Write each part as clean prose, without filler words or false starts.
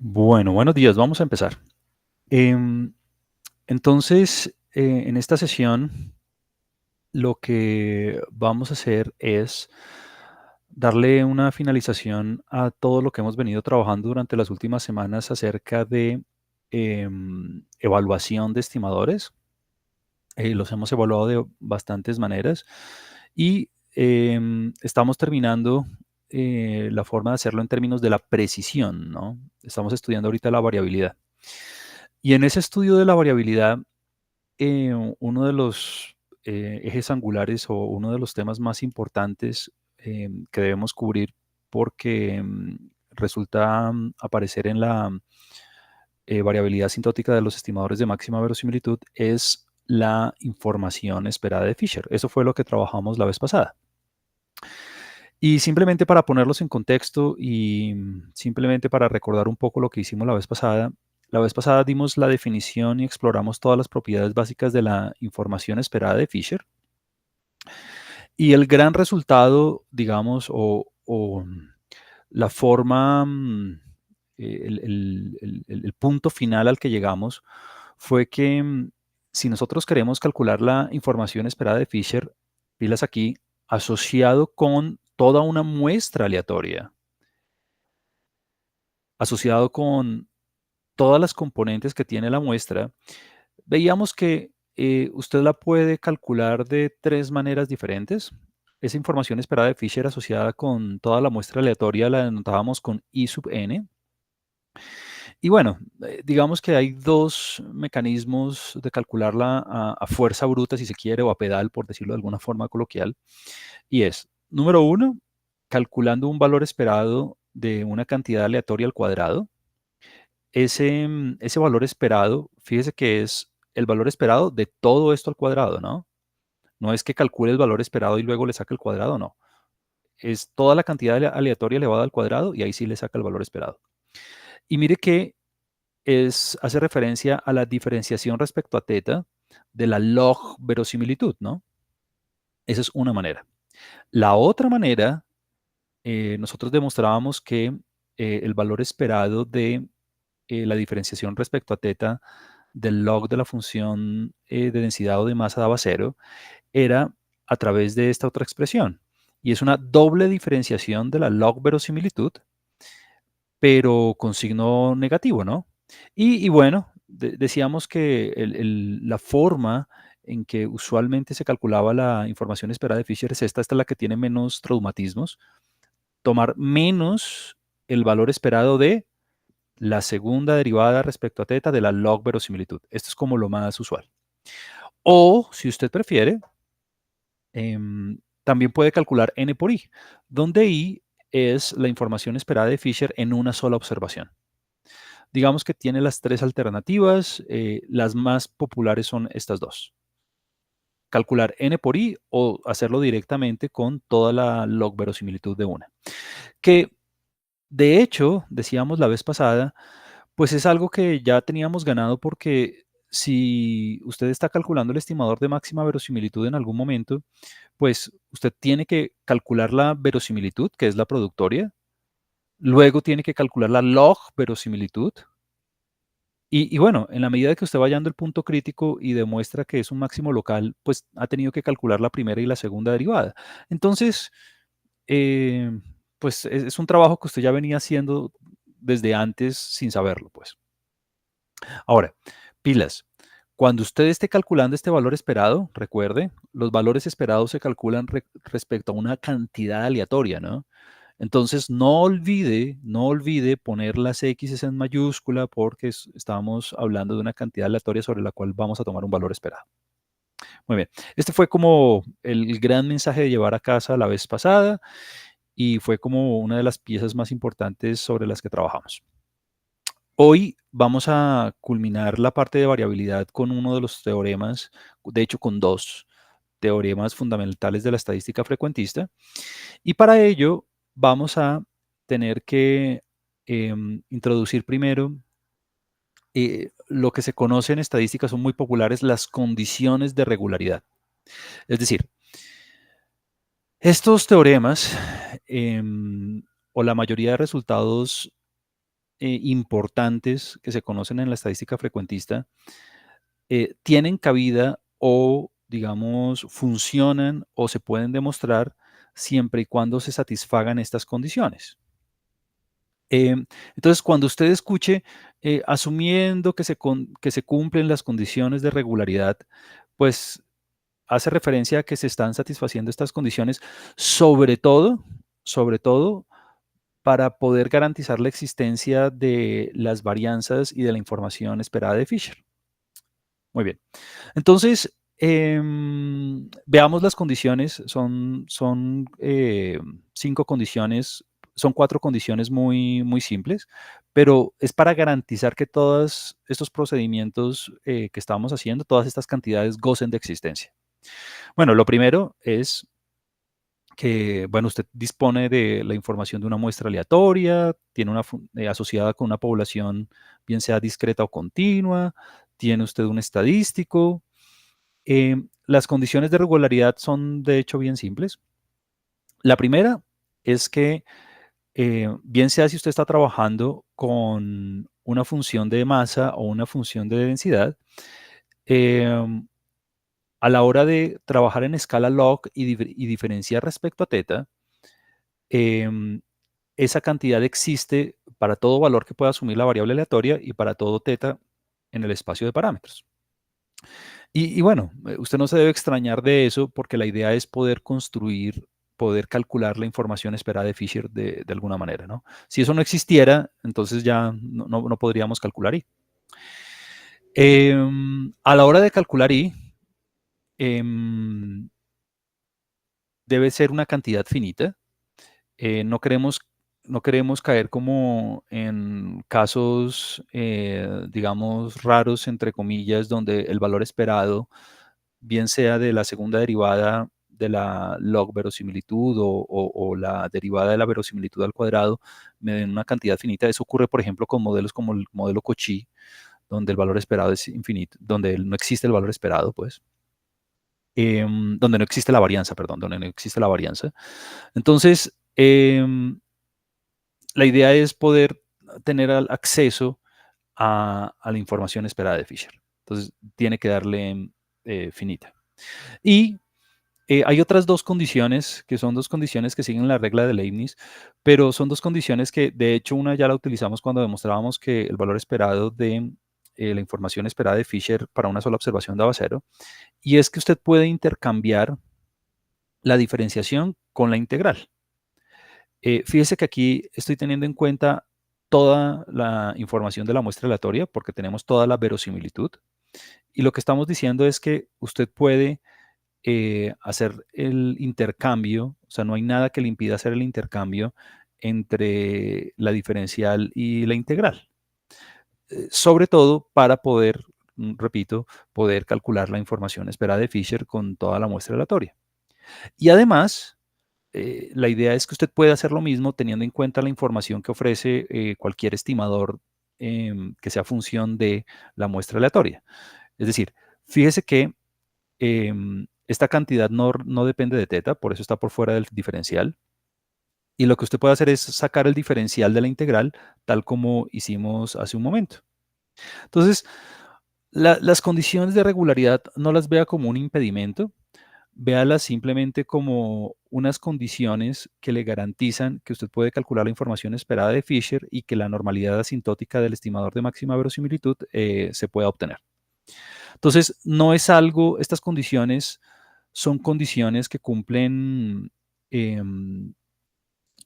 Bueno, buenos días, vamos a empezar. Em, entonces, en esta sesión, lo que vamos a hacer es darle una finalización a todo lo que hemos venido trabajando durante las últimas semanas acerca de evaluación de estimadores. Los hemos evaluado de bastantes maneras y estamos terminando la forma de hacerlo en términos de la precisión, ¿no? Estamos estudiando ahorita la variabilidad. Y en ese estudio de la variabilidad, uno de los ejes angulares o uno de los temas más importantes que debemos cubrir porque resulta aparecer en la variabilidad asintótica de los estimadores de máxima verosimilitud es la información esperada de Fisher. Eso fue lo que trabajamos la vez pasada. Y simplemente para ponerlos en contexto y simplemente para recordar un poco lo que hicimos la vez pasada dimos la definición y exploramos todas las propiedades básicas de la información esperada de Fisher. Y el gran resultado, digamos, o la forma, el punto final al que llegamos fue que si nosotros queremos calcular la información esperada de Fisher, pilas aquí, asociado con toda una muestra aleatoria, asociado con todas las componentes que tiene la muestra, veíamos que usted la puede calcular de tres maneras diferentes. Esa información esperada de Fisher asociada con toda la muestra aleatoria la denotábamos con I sub n. Y bueno, digamos que hay dos mecanismos de calcularla a fuerza bruta, si se quiere, o a pedal, por decirlo de alguna forma coloquial. Y es, número uno, calculando un valor esperado de una cantidad aleatoria al cuadrado. Ese valor esperado, fíjese que es el valor esperado de todo esto al cuadrado, ¿no? No es que calcule el valor esperado y luego le saque el cuadrado, no. Es toda la cantidad aleatoria elevada al cuadrado y ahí sí le saca el valor esperado. Y mire que hace referencia a la diferenciación respecto a teta de la log verosimilitud, ¿no? Esa es una manera. La otra manera, nosotros demostrábamos que el valor esperado de la diferenciación respecto a teta del log de la función de densidad o de masa daba cero, era a través de esta otra expresión. Y es una doble diferenciación de la log verosimilitud, pero con signo negativo, ¿no? Y bueno, decíamos que la forma en que usualmente se calculaba la información esperada de Fisher es esta es la que tiene menos traumatismos, tomar menos el valor esperado de la segunda derivada respecto a teta de la log verosimilitud. Esto es como lo más usual. O, si usted prefiere, también puede calcular n por i, donde i es la información esperada de Fisher en una sola observación. Digamos que tiene las tres alternativas, las más populares son estas dos. Calcular n por i o hacerlo directamente con toda la log verosimilitud de una. Que de hecho, decíamos la vez pasada, pues es algo que ya teníamos ganado porque si usted está calculando el estimador de máxima verosimilitud en algún momento, pues usted tiene que calcular la verosimilitud, que es la productoria, luego tiene que calcular la log verosimilitud, y bueno, en la medida que usted va hallando el punto crítico y demuestra que es un máximo local, pues ha tenido que calcular la primera y la segunda derivada. Entonces, eh, pues es un trabajo que usted ya venía haciendo desde antes sin saberlo, pues. Ahora, pilas. Cuando usted esté calculando este valor esperado, recuerde, los valores esperados se calculan respecto a una cantidad aleatoria, ¿no? Entonces, no olvide poner las X en mayúscula porque estamos hablando de una cantidad aleatoria sobre la cual vamos a tomar un valor esperado. Muy bien. Este fue como el gran mensaje de llevar a casa la vez pasada y fue como una de las piezas más importantes sobre las que trabajamos. Hoy vamos a culminar la parte de variabilidad con uno de los teoremas, de hecho con dos teoremas fundamentales de la estadística frecuentista. Y para ello vamos a tener que introducir primero lo que se conoce en estadística, son muy populares, las condiciones de regularidad. Es decir, estos teoremas o la mayoría de resultados importantes que se conocen en la estadística frecuentista tienen cabida o, digamos, funcionan o se pueden demostrar siempre y cuando se satisfagan estas condiciones. Entonces, cuando usted escuche, asumiendo que se cumplen las condiciones de regularidad, pues hace referencia a que se están satisfaciendo estas condiciones, sobre todo para poder garantizar la existencia de las varianzas y de la información esperada de Fisher. Muy bien. Entonces, veamos las condiciones. Son 5 condiciones, son 4 condiciones muy simples, pero es para garantizar que todos estos procedimientos que estamos haciendo, todas estas cantidades gocen de existencia. Bueno, lo primero es que, bueno, usted dispone de la información de una muestra aleatoria, tiene asociada con una población, bien sea discreta o continua, tiene usted un estadístico. Las condiciones de regularidad son, de hecho, bien simples. La primera es que, bien sea si usted está trabajando con una función de masa o una función de densidad, em, a la hora de trabajar en escala log y diferenciar respecto a teta, em, esa cantidad existe para todo valor que pueda asumir la variable aleatoria y para todo teta en el espacio de parámetros. Y bueno, usted no se debe extrañar de eso porque la idea es poder construir, poder calcular la información esperada de Fisher de alguna manera, ¿no? Si eso no existiera, entonces ya no podríamos calcular I. A la hora de calcular I, em, debe ser una cantidad finita. No queremos caer como en casos, digamos, raros, entre comillas, donde el valor esperado, bien sea de la segunda derivada de la log verosimilitud o la derivada de la verosimilitud al cuadrado, me den una cantidad finita. Eso ocurre, por ejemplo, con modelos como el modelo Cauchy, donde el valor esperado es infinito, donde no existe el valor esperado, pues. Donde no existe la varianza, perdón, donde no existe la varianza. Entonces, la idea es poder tener acceso a la información esperada de Fisher. Entonces, tiene que darle finita. Y hay otras dos condiciones, que son dos condiciones que siguen la regla de Leibniz, pero son dos condiciones que, de hecho, una ya la utilizamos cuando demostrábamos que el valor esperado de la información esperada de Fisher para una sola observación daba cero, y es que usted puede intercambiar la diferenciación con la integral. Fíjese que aquí estoy teniendo en cuenta toda la información de la muestra aleatoria porque tenemos toda la verosimilitud y lo que estamos diciendo es que usted puede hacer el intercambio, o sea, no hay nada que le impida hacer el intercambio entre la diferencial y la integral, sobre todo para poder, repito, poder calcular la información esperada de Fisher con toda la muestra aleatoria. Y además, la idea es que usted puede hacer lo mismo teniendo en cuenta la información que ofrece cualquier estimador que sea función de la muestra aleatoria. Es decir, fíjese que esta cantidad no depende de teta, por eso está por fuera del diferencial. Y lo que usted puede hacer es sacar el diferencial de la integral, tal como hicimos hace un momento. Entonces, las condiciones de regularidad no las vea como un impedimento, véalas simplemente como unas condiciones que le garantizan que usted puede calcular la información esperada de Fisher y que la normalidad asintótica del estimador de máxima verosimilitud se pueda obtener. Entonces, no es algo, estas condiciones son condiciones que cumplen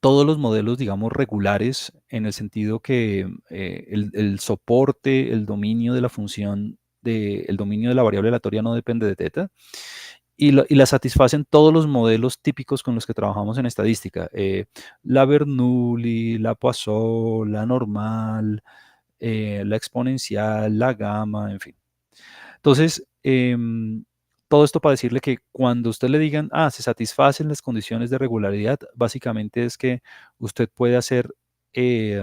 todos los modelos, digamos, regulares, en el sentido que el soporte, el dominio de la función, el dominio de la variable aleatoria no depende de teta, y la satisfacen todos los modelos típicos con los que trabajamos en estadística. La Bernoulli, la Poisson, la normal, la exponencial, la gamma, en fin. Entonces, todo esto para decirle que cuando usted le digan, se satisfacen las condiciones de regularidad, básicamente es que usted puede hacer eh,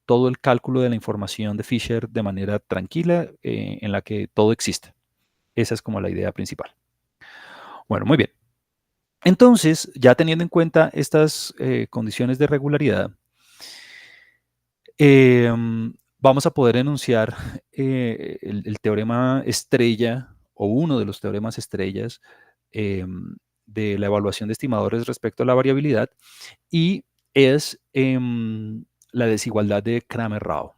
todo el cálculo de la información de Fisher de manera tranquila, en la que todo existe. Esa es como la idea principal. Bueno, muy bien. Entonces, ya teniendo en cuenta estas condiciones de regularidad, vamos a poder enunciar el teorema estrella o uno de los teoremas estrellas de la evaluación de estimadores respecto a la variabilidad y es la desigualdad de Kramer-Rao.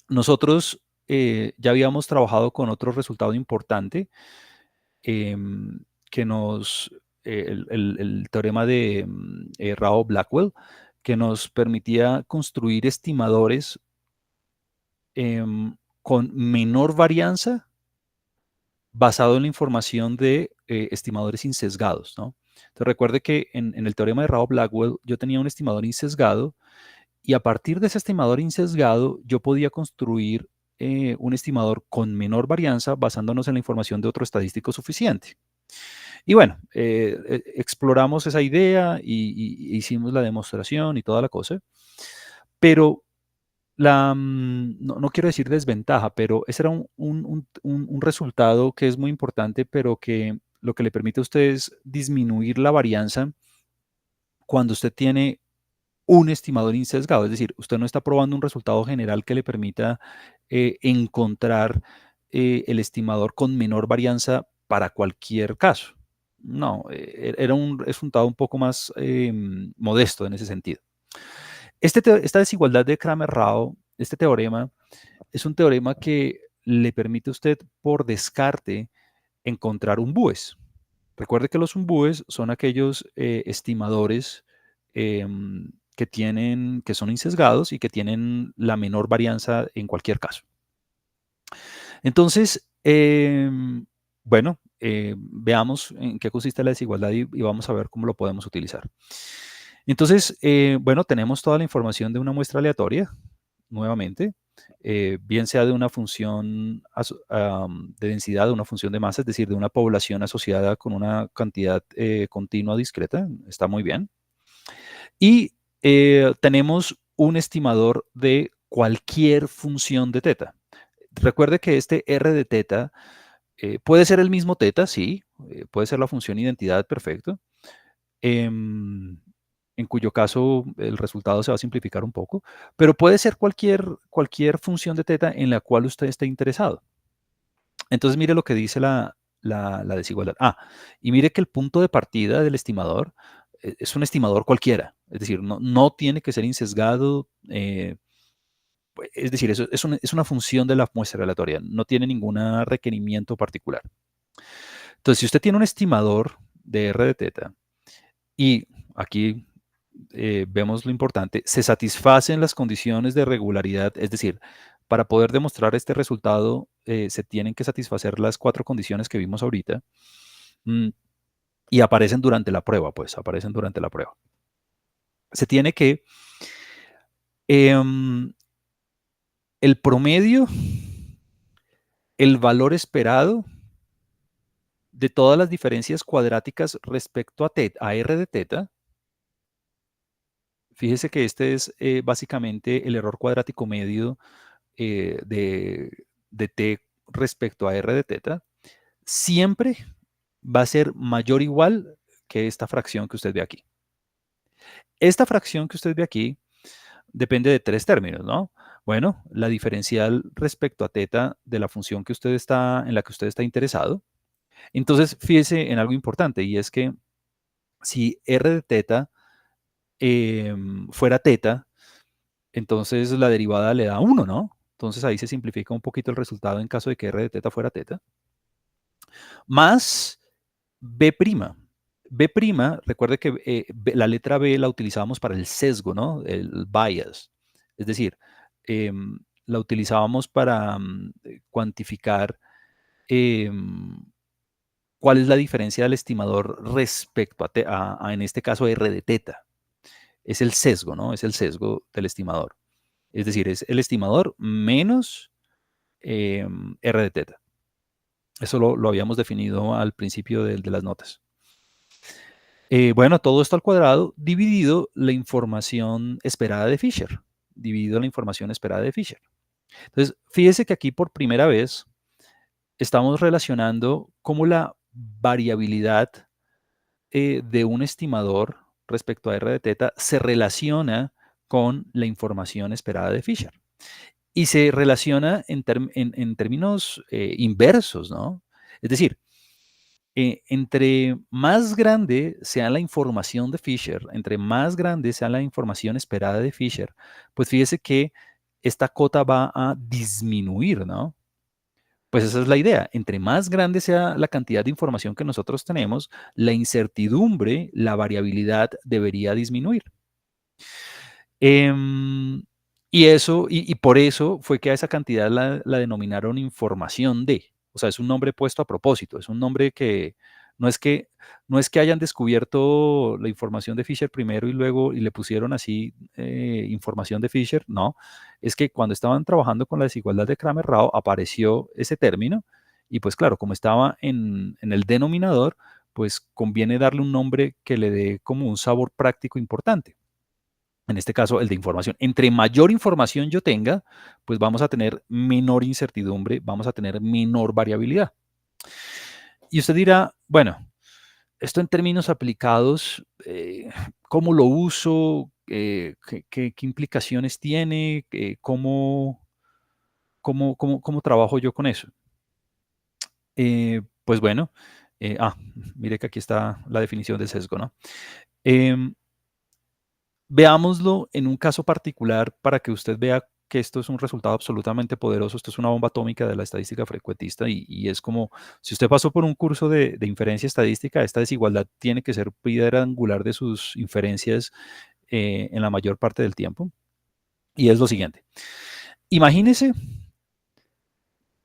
Nosotros ya habíamos trabajado con otro resultado importante que nos, el teorema de Rao-Blackwell, que nos permitía construir estimadores con menor varianza basado en la información de estimadores insesgados, ¿no? Entonces recuerde que en el teorema de Rao-Blackwell yo tenía un estimador insesgado y a partir de ese estimador insesgado yo podía construir un estimador con menor varianza basándonos en la información de otro estadístico suficiente. Y bueno, exploramos esa idea y hicimos la demostración y toda la cosa, pero no quiero decir desventaja, pero ese era un resultado que es muy importante, pero que lo que le permite a usted es disminuir la varianza cuando usted tiene un estimador insesgado, es decir, usted no está probando un resultado general que le permita encontrar el estimador con menor varianza para cualquier caso. No, era un resultado un poco más modesto en ese sentido. Esta desigualdad de Kramer-Rao, este teorema, es un teorema que le permite a usted por descarte encontrar umbúes. Recuerde que los umbúes son aquellos estimadores que son insesgados y que tienen la menor varianza en cualquier caso. Entonces, bueno, veamos en qué consiste la desigualdad y vamos a ver cómo lo podemos utilizar. Entonces, bueno, tenemos toda la información de una muestra aleatoria, nuevamente, bien sea de una función de densidad, de una función de masa, es decir, de una población asociada con una cantidad continua discreta, está muy bien. Y tenemos un estimador de cualquier función de teta. Recuerde que este R de teta puede ser el mismo teta, sí, puede ser la función identidad, perfecto, en cuyo caso el resultado se va a simplificar un poco, pero puede ser cualquier función de teta en la cual usted esté interesado. Entonces mire lo que dice la desigualdad. Y mire que el punto de partida del estimador es un estimador cualquiera, es decir, no tiene que ser insesgado, es decir, es una función de la muestra aleatoria, no tiene ningún requerimiento particular. Entonces, si usted tiene un estimador de R de teta y aquí vemos lo importante, se satisfacen las condiciones de regularidad, es decir, para poder demostrar este resultado se tienen que satisfacer las 4 condiciones que vimos ahorita y aparecen durante la prueba, pues aparecen durante la prueba. Se tiene que el promedio, el valor esperado de todas las diferencias cuadráticas respecto a R de teta. Fíjese que este es básicamente el error cuadrático medio de t respecto a R de teta. Siempre va a ser mayor o igual que esta fracción que usted ve aquí. Esta fracción que usted ve aquí depende de 3 términos, ¿no? Bueno, la diferencial respecto a teta de la función en la que usted está interesado. Entonces, fíjese en algo importante y es que si R de teta fuera teta, entonces la derivada le da 1, ¿no? Entonces ahí se simplifica un poquito el resultado en caso de que R de teta fuera teta. Más B'. B', recuerde que la letra B la utilizábamos para el sesgo, ¿no? El bias. Es decir, la utilizábamos para cuantificar cuál es la diferencia del estimador respecto en este caso, R de teta. Es el sesgo, ¿no? Es el sesgo del estimador. Es decir, es el estimador menos R de teta. Eso lo habíamos definido al principio de las notas. Bueno, todo esto al cuadrado dividido la información esperada de Fisher. Dividido la información esperada de Fisher. Entonces, fíjese que aquí por primera vez estamos relacionando cómo la variabilidad de un estimador respecto a R de teta se relaciona con la información esperada de Fisher. Y se relaciona en términos inversos, ¿no? Es decir, entre más grande sea la información de Fisher, entre más grande sea la información esperada de Fisher, pues fíjese que esta cota va a disminuir, ¿no? Pues esa es la idea. Entre más grande sea la cantidad de información que nosotros tenemos, la incertidumbre, la variabilidad debería disminuir. Em, y por eso fue que a esa cantidad la denominaron información de. O sea, es un nombre puesto a propósito. Es un nombre que no es que, no es que hayan descubierto la información de Fisher primero y luego y le pusieron así información de Fisher. No, es que cuando estaban trabajando con la desigualdad de Kramer-Rao apareció ese término y pues claro, como estaba en el denominador, pues conviene darle un nombre que le dé como un sabor práctico importante. En este caso, el de información. Entre mayor información yo tenga, pues vamos a tener menor incertidumbre, vamos a tener menor variabilidad. Y usted dirá, bueno, esto en términos aplicados, ¿cómo lo uso? ¿Qué implicaciones tiene? ¿Cómo trabajo yo con eso? Pues bueno, mire que aquí está la definición de sesgo, ¿no? Em, Veámoslo en un caso particular para que usted vea que esto es un resultado absolutamente poderoso. Esto es una bomba atómica de la estadística frecuentista y es como, si usted pasó por un curso de inferencia estadística, esta desigualdad tiene que ser piedra angular de sus inferencias en la mayor parte del tiempo. Y es lo siguiente. Imagínese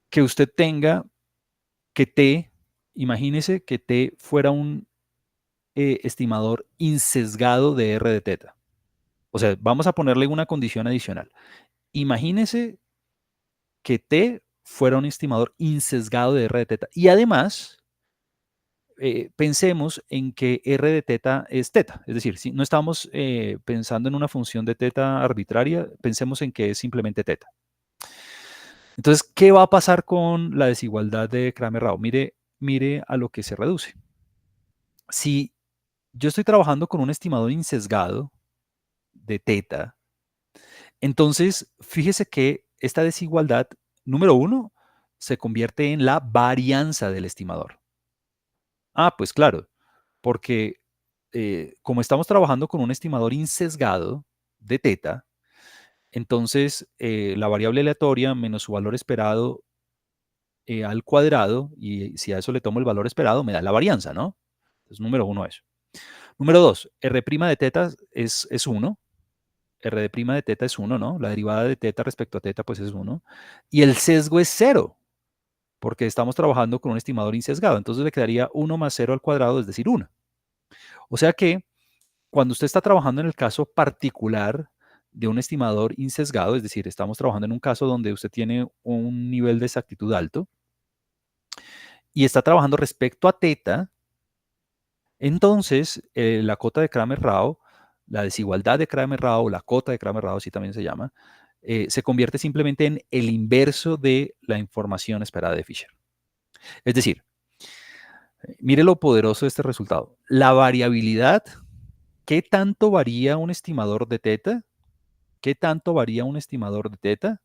que usted tenga que T, imagínese que T fuera un estimador insesgado de R de teta. O sea, vamos a ponerle una condición adicional. Imagínese que T fuera un estimador insesgado de R de teta. Y además, pensemos en que R de teta es teta. Es decir, si no estamos pensando en una función de teta arbitraria, pensemos en que es simplemente teta. Entonces, ¿qué va a pasar con la desigualdad de Kramer-Rao? Mire a lo que se reduce. Si yo estoy trabajando con un estimador insesgado de teta, entonces fíjese que esta desigualdad, número uno, se convierte en la varianza del estimador. Pues claro, porque como estamos trabajando con un estimador insesgado de teta, entonces la variable aleatoria menos su valor esperado al cuadrado, y si a eso le tomo el valor esperado, me da la varianza, ¿no? Entonces, número uno eso. Número dos, R' de teta es 1. R de prima de teta es 1, ¿no? La derivada de teta respecto a teta, pues es 1. Y el sesgo es 0, porque estamos trabajando con un estimador insesgado. Entonces le quedaría 1 más 0 al cuadrado, es decir, 1. O sea que cuando usted está trabajando en el caso particular de un estimador insesgado, es decir, estamos trabajando en un caso donde usted tiene un nivel de exactitud alto y está trabajando respecto a teta, entonces la cota de Kramer-Rao, la desigualdad de Kramer-Rao, la cota de Kramer-Rao, así también se llama, se convierte simplemente en el inverso de la información esperada de Fisher. Es decir, mire lo poderoso de este resultado. La variabilidad, ¿qué tanto varía un estimador de teta? ¿Qué tanto varía un estimador de teta?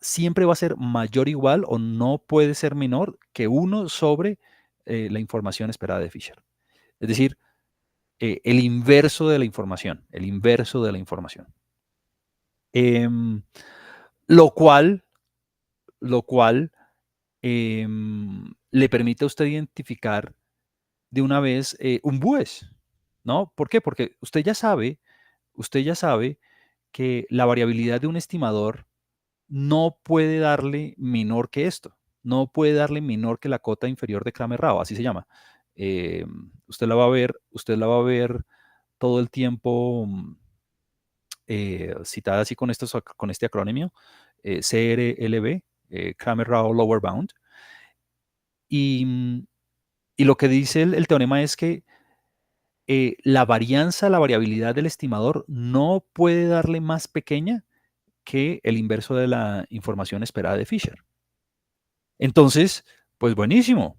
Siempre va a ser mayor o igual o no puede ser menor que 1 sobre la información esperada de Fisher. Es decir, el inverso de la información, el inverso de la información. Em, lo cual, lo cual le permite a usted identificar de una vez un BUES, ¿no? ¿Por qué? Porque usted ya sabe que la variabilidad de un estimador no puede darle menor que esto, no puede darle menor que la cota inferior de Kramer-Rao, así se llama. Usted la va a ver todo el tiempo citada así con este acrónimo, CRLB, Kramer-Rao Lower Bound. Y, y lo que dice el teorema es que la varianza, la variabilidad del estimador no puede darle más pequeña que el inverso de la información esperada de Fisher. Entonces, pues buenísimo.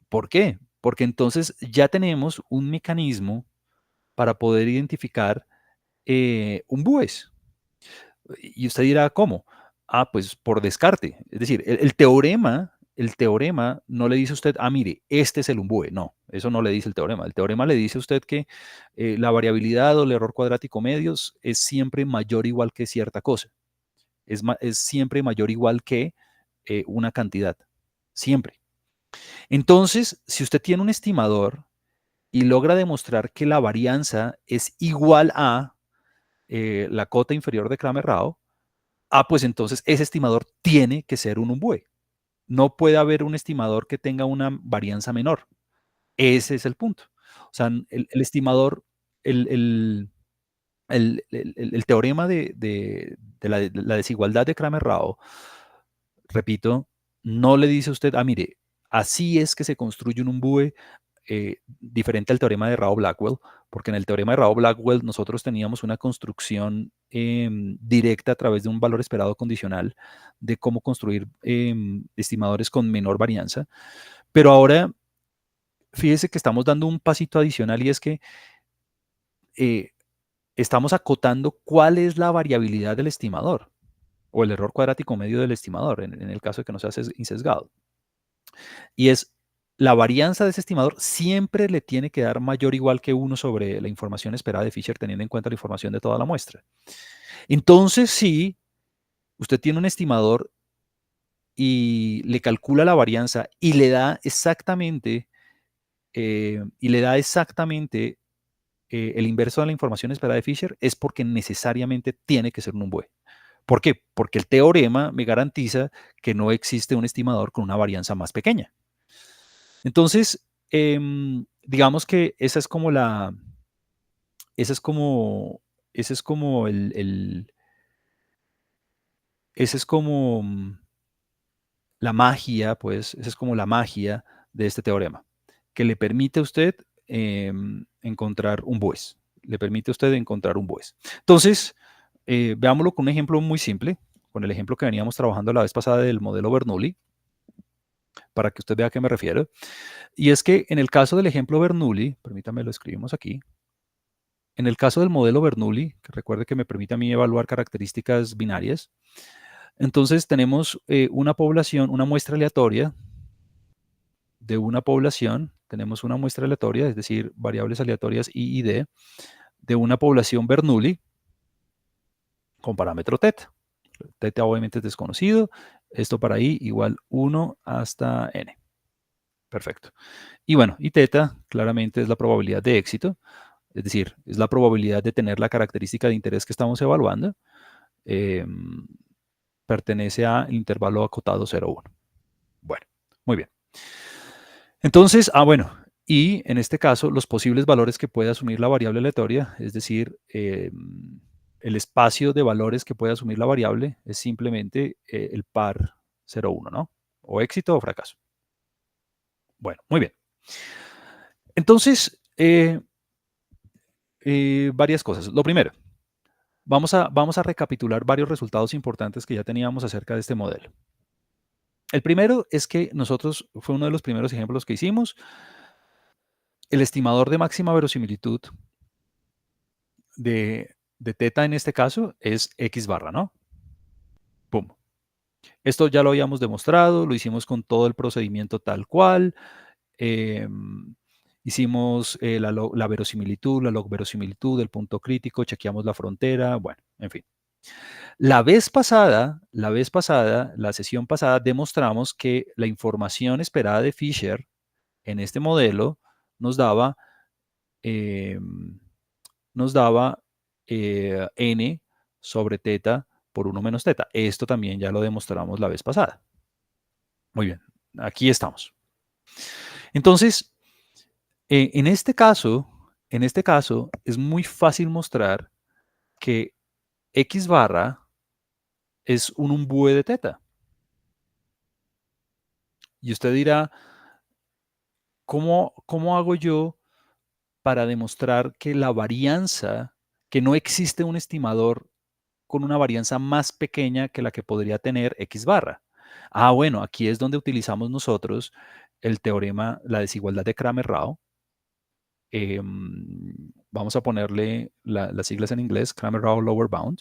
¿Por qué? Porque entonces ya tenemos un mecanismo para poder identificar un BUES. Y usted dirá, ¿cómo? Ah, pues por descarte. Es decir, el teorema no le dice a usted, ah, mire, este es el umbúe. No, eso no le dice el teorema. El teorema le dice a usted que la variabilidad o el error cuadrático medios es siempre mayor o igual que cierta cosa. Es siempre mayor o igual que una cantidad. Siempre. Entonces, si usted tiene un estimador y logra demostrar que la varianza es igual a la cota inferior de Kramer-Rao, pues entonces ese estimador tiene que ser un umbúe. No puede haber un estimador que tenga una varianza menor. Ese es el punto. O sea, el estimador, el, el- el teorema de la desigualdad de Kramer-Rao, repito, no le dice a usted, ah, mire, así es que se construye un umbúe diferente al teorema de Rao-Blackwell, porque en el teorema de Rao-Blackwell nosotros teníamos una construcción directa a través de un valor esperado condicional de cómo construir estimadores con menor varianza. Pero ahora, fíjese que estamos dando un pasito adicional y es que eh, estamos acotando cuál es la variabilidad del estimador o el error cuadrático medio del estimador, en el caso de que no sea insesgado. Y es la varianza de ese estimador siempre le tiene que dar mayor o igual que 1 sobre la información esperada de Fisher, teniendo en cuenta la información de toda la muestra. Entonces, si usted tiene un estimador y le calcula la varianza y le da exactamente, el inverso de la información esperada de Fisher, es porque necesariamente tiene que ser un bue. ¿Por qué? Porque el teorema me garantiza que no existe un estimador con una varianza más pequeña. Entonces, digamos que esa es como, ese es como ese es como la magia, pues, esa es como la magia de este teorema, que le permite a usted encontrar un BUES. Le permite a usted encontrar un BUES. Entonces, veámoslo con un ejemplo muy simple, con el ejemplo que veníamos trabajando la vez pasada del modelo Bernoulli, para que usted vea a qué me refiero. Y es que en el caso del ejemplo Bernoulli, permítame lo escribimos aquí. En el caso del modelo Bernoulli, que recuerde que me permite a mí evaluar características binarias, entonces tenemos una población, una muestra aleatoria de una población, tenemos una muestra aleatoria, es decir, variables aleatorias I y D, de una población Bernoulli con parámetro θ. θ obviamente es desconocido, esto para I igual 1 hasta n. Perfecto. Y bueno, y θ claramente es la probabilidad de éxito, es decir, es la probabilidad de tener la característica de interés que estamos evaluando. Pertenece al intervalo acotado 0,1. Bueno, muy bien. Entonces, bueno, y en este caso, los posibles valores que puede asumir la variable aleatoria, es decir, el espacio de valores que puede asumir la variable es simplemente el par 0,1, ¿no? O éxito o fracaso. Bueno, muy bien. Entonces, varias cosas. Lo primero, vamos a recapitular varios resultados importantes que ya teníamos acerca de este modelo. El primero es que nosotros, fue uno de los primeros ejemplos que hicimos, el estimador de máxima verosimilitud de θ en este caso es X barra, ¿no? Pum. Esto ya lo habíamos demostrado, lo hicimos con todo el procedimiento tal cual. Hicimos la verosimilitud, la log verosimilitud, el punto crítico, chequeamos la frontera, bueno, en fin. La sesión pasada, demostramos que la información esperada de Fisher en este modelo nos daba, eh, n sobre θ por 1 menos θ. Esto también ya lo demostramos la vez pasada. Muy bien, aquí estamos. Entonces, en este caso, es muy fácil mostrar que X barra es un umbúe de θ. Y usted dirá, ¿cómo hago yo para demostrar que la varianza, que no existe un estimador con una varianza más pequeña que la que podría tener X barra? Bueno, aquí es donde utilizamos nosotros el teorema, la desigualdad de Kramer-Rao, vamos a ponerle las siglas en inglés, Cramer-Rao Lower Bound.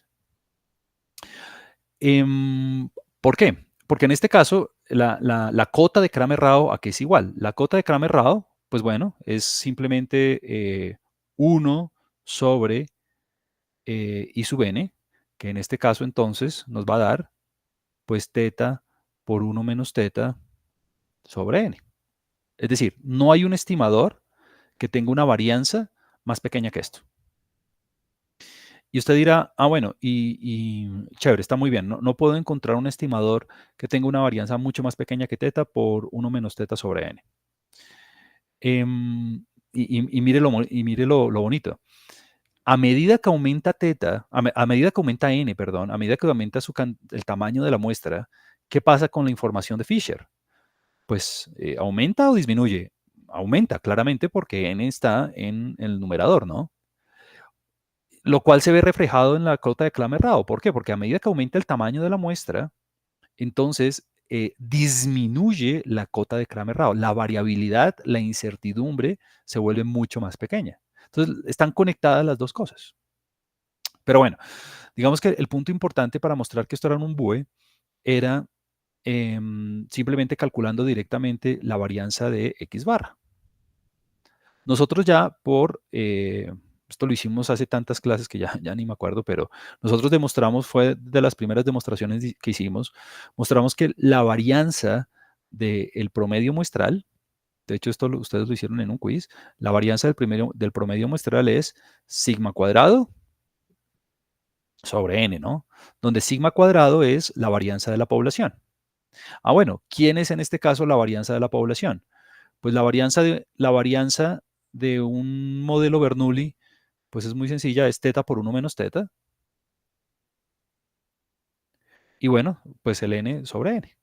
¿Por qué? Porque en este caso, la cota de Cramer-Rao aquí es igual. La cota de Cramer-Rao, pues bueno, es simplemente 1 sobre I sub n, que en este caso entonces nos va a dar, pues, teta por 1 menos teta sobre n. Es decir, no hay un estimador que tenga una varianza más pequeña que esto. Y usted dirá, bueno, chévere, está muy bien. No puedo encontrar un estimador que tenga una varianza mucho más pequeña que teta por 1 menos teta sobre n. Mire lo bonito. A medida que aumenta teta, a medida que aumenta n, perdón, a medida que aumenta el tamaño de la muestra, ¿qué pasa con la información de Fisher? Pues, ¿aumenta o disminuye? Aumenta, claramente, porque n está en el numerador, ¿no? Lo cual se ve reflejado en la cota de Cramer-Rao. ¿Por qué? Porque a medida que aumenta el tamaño de la muestra, entonces disminuye la cota de Cramer-Rao. La variabilidad, la incertidumbre se vuelve mucho más pequeña. Entonces, están conectadas las dos cosas. Pero bueno, digamos que el punto importante para mostrar que esto era un BUE era simplemente calculando directamente la varianza de X barra. Nosotros ya esto lo hicimos hace tantas clases que ya ni me acuerdo, pero nosotros demostramos, fue de las primeras demostraciones que hicimos, mostramos que la varianza del promedio muestral, de hecho esto ustedes lo hicieron en un quiz, la varianza del promedio muestral es sigma cuadrado sobre n, ¿no? Donde sigma cuadrado es la varianza de la población. Bueno, ¿quién es en este caso la varianza de la población? Pues la varianza de un modelo Bernoulli, pues es muy sencilla, es teta por 1 menos teta. Y bueno, pues el n sobre n.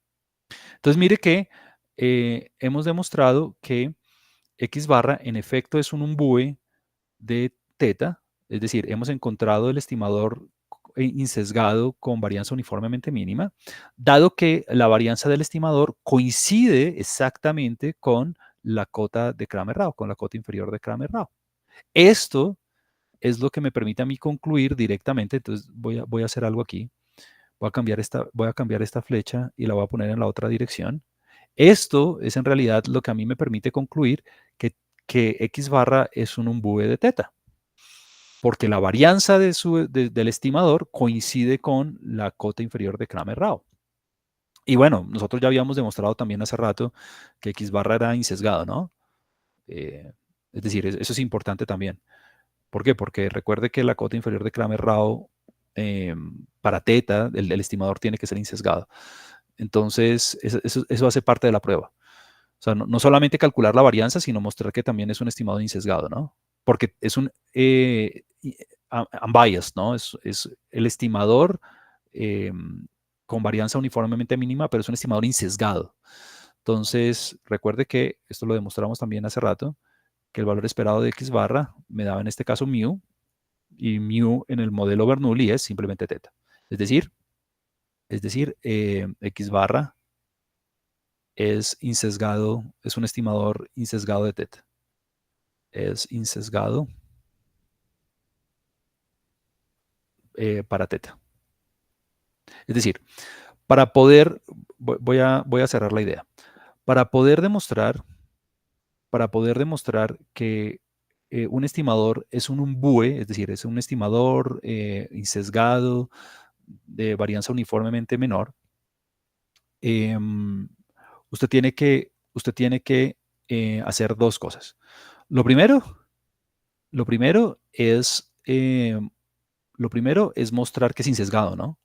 Entonces mire que hemos demostrado que X barra en efecto es un umbue de teta, es decir, hemos encontrado el estimador insesgado con varianza uniformemente mínima, dado que la varianza del estimador coincide exactamente con la cota de Cramer-Rao, con la cota inferior de Cramer-Rao. Esto es lo que me permite a mí concluir directamente, entonces voy a hacer algo aquí, voy a cambiar esta flecha y la voy a poner en la otra dirección. Esto es en realidad lo que a mí me permite concluir que X barra es un umbue de teta, porque la varianza del estimador coincide con la cota inferior de Cramer-Rao. Y bueno, nosotros ya habíamos demostrado también hace rato que X barra era insesgado, ¿no? Es decir, eso es importante también. ¿Por qué? Porque recuerde que la cota inferior de Cramer-Rao para teta, el estimador tiene que ser insesgado. Entonces, eso hace parte de la prueba. O sea, no solamente calcular la varianza, sino mostrar que también es un estimado insesgado, ¿no? Porque es un unbiased, ¿no? Es el estimador con varianza uniformemente mínima, pero es un estimador insesgado. Entonces, recuerde que esto lo demostramos también hace rato, que el valor esperado de X barra me daba en este caso mu, y mu en el modelo Bernoulli es simplemente teta. Es decir, X barra es insesgado, es un estimador insesgado de teta. Es insesgado para teta. Es decir, para poder, voy a cerrar la idea. Para poder demostrar que un estimador es un umbue, es decir, es un estimador insesgado de varianza uniformemente menor, usted tiene que hacer dos cosas. Lo primero es mostrar que es insesgado, ¿no?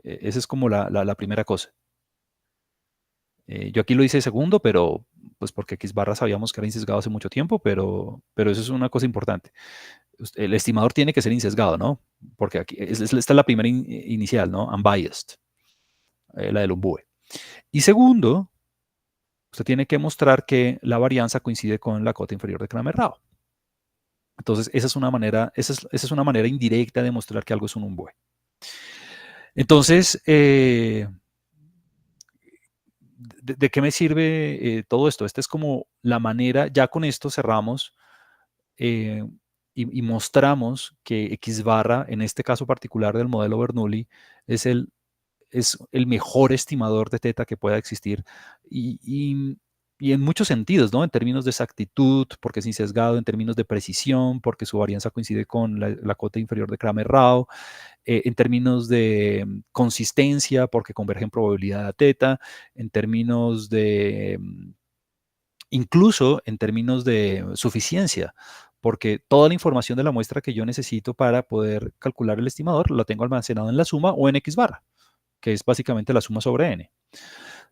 Esa es como la primera cosa. Yo aquí lo hice segundo, pero pues porque X barra sabíamos que era insesgado hace mucho tiempo, pero eso es una cosa importante. El estimador tiene que ser insesgado, ¿no? Porque aquí esta es la primera inicial, ¿no? Unbiased, la del umbue. Y segundo, usted tiene que mostrar que la varianza coincide con la cota inferior de Cramer-Rao. Entonces, esa es una manera indirecta de mostrar que algo es un umbue. Entonces, ¿de qué me sirve todo esto? Esta es como la manera, ya con esto cerramos eh, y mostramos que X barra, en este caso particular del modelo Bernoulli, es el mejor estimador de teta que pueda existir. Y, y- y en muchos sentidos, ¿no? En términos de exactitud, porque es insesgado, en términos de precisión, porque su varianza coincide con la cota inferior de Kramer-Rao, en términos de consistencia, porque converge en probabilidad a teta, en términos de, incluso en términos de suficiencia, porque toda la información de la muestra que yo necesito para poder calcular el estimador la tengo almacenado en la suma o en X barra, que es básicamente la suma sobre n.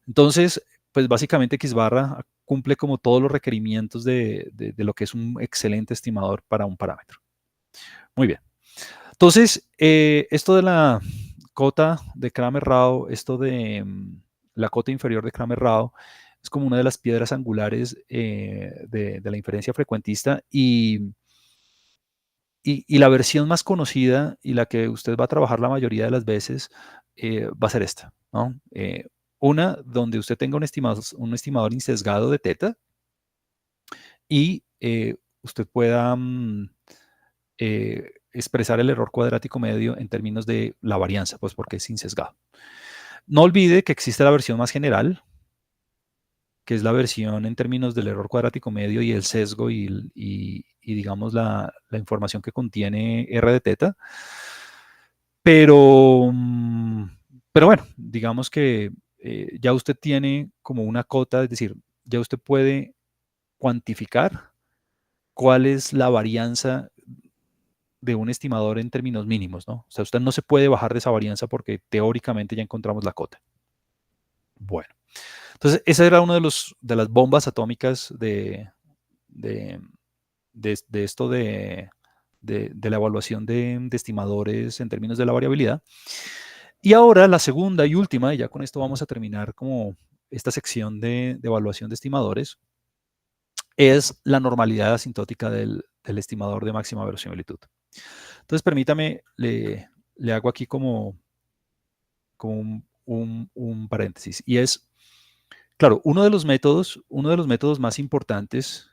Entonces, pues básicamente X barra cumple como todos los requerimientos de lo que es un excelente estimador para un parámetro. Muy bien. Entonces, esto de la cota de Kramer-Rao, esto de la cota inferior de Kramer-Rao, es como una de las piedras angulares de la inferencia frecuentista y la versión más conocida y la que usted va a trabajar la mayoría de las veces va a ser esta, ¿no? Una donde usted tenga un estimador insesgado de teta y usted pueda expresar el error cuadrático medio en términos de la varianza, pues porque es insesgado. No olvide que existe la versión más general, que es la versión en términos del error cuadrático medio y el sesgo y digamos la información que contiene R de teta. Pero, pero bueno, digamos que ya usted tiene como una cota, es decir, ya usted puede cuantificar cuál es la varianza de un estimador en términos mínimos, ¿no? O sea, usted no se puede bajar de esa varianza porque teóricamente ya encontramos la cota. Bueno, entonces esa era una de las bombas atómicas de, de esto de la evaluación de estimadores en términos de la variabilidad. Y ahora la segunda y última, y ya con esto vamos a terminar como esta sección de evaluación de estimadores, es la normalidad asintótica del estimador de máxima verosimilitud. Entonces, permítame, le hago aquí como un paréntesis. Y es, claro, uno de los métodos más importantes,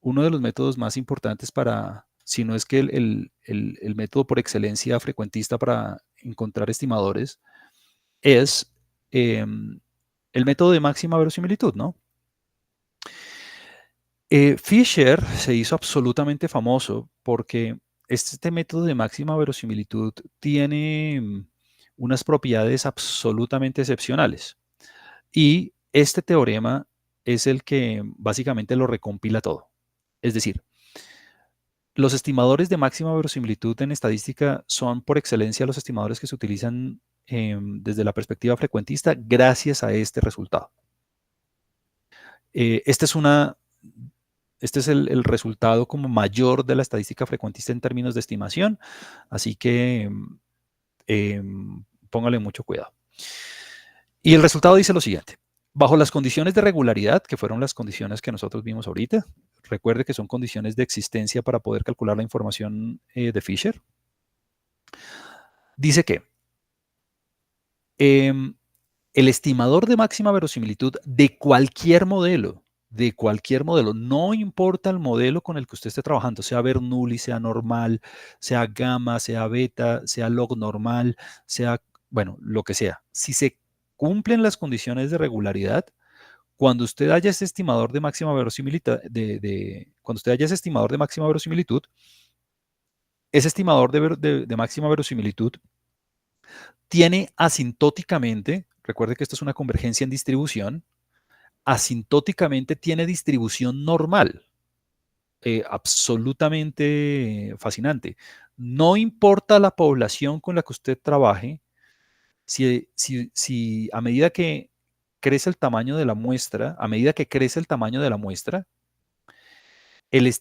uno de los métodos más importantes para, si no es que el método por excelencia frecuentista para encontrar estimadores, es el método de máxima verosimilitud, ¿no? Fisher se hizo absolutamente famoso porque este método de máxima verosimilitud tiene unas propiedades absolutamente excepcionales. Y este teorema es el que básicamente lo recompila todo. Es decir, los estimadores de máxima verosimilitud en estadística son por excelencia los estimadores que se utilizan desde la perspectiva frecuentista gracias a este resultado. Eh, este es una, este es el resultado como mayor de la estadística frecuentista en términos de estimación, así que póngale mucho cuidado. Y el resultado dice lo siguiente. Bajo las condiciones de regularidad, que fueron las condiciones que nosotros vimos ahorita, recuerde que son condiciones de existencia para poder calcular la información de Fisher, dice que em, el estimador de máxima verosimilitud de cualquier modelo, no importa el modelo con el que usted esté trabajando, sea Bernoulli, sea normal, sea gamma, sea beta, sea log normal, sea, bueno, lo que sea. Si se cumplen las condiciones de regularidad, cuando usted haya ese estimador de máxima verosimilitud, cuando usted haya ese estimador de máxima verosimilitud, ese estimador de máxima verosimilitud tiene asintóticamente, recuerde que esto es una convergencia en distribución, asintóticamente tiene distribución normal. Absolutamente fascinante. No importa la población con la que usted trabaje, si a medida que crece el tamaño de la muestra, a medida que crece el tamaño de la muestra,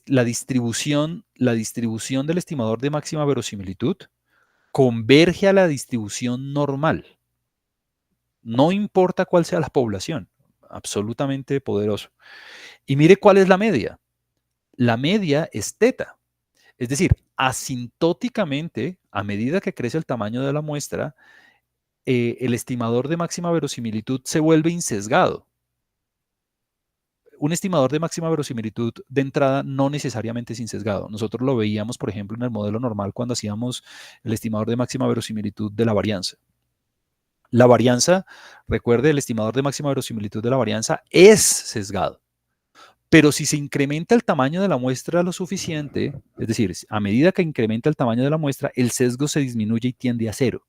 la distribución del estimador de máxima verosimilitud converge a la distribución normal. No importa cuál sea la población, absolutamente poderoso. Y mire cuál es la media. La media es teta. Es decir, asintóticamente, a medida que crece el tamaño de la muestra, el estimador de máxima verosimilitud se vuelve insesgado. un estimador de máxima verosimilitud de entrada no necesariamente es insesgado. Nosotros lo veíamos, por ejemplo, en el modelo normal cuando hacíamos el estimador de máxima verosimilitud de la varianza. La varianza, recuerde, el estimador de máxima verosimilitud de la varianza es sesgado. Pero si se incrementa el tamaño de la muestra lo suficiente, es decir, a medida que incrementa el tamaño de la muestra, el sesgo se disminuye y tiende a cero.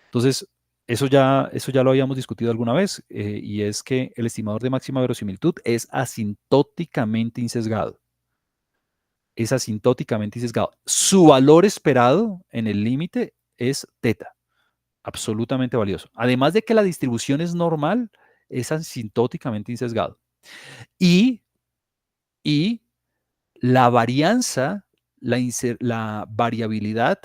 Entonces, eso ya lo habíamos discutido alguna vez, y es que el estimador de máxima verosimilitud es asintóticamente insesgado. Es asintóticamente insesgado. Su valor esperado en el límite es teta, absolutamente valioso. Además de que la distribución es normal, es asintóticamente insesgado. Y, y la varianza, la variabilidad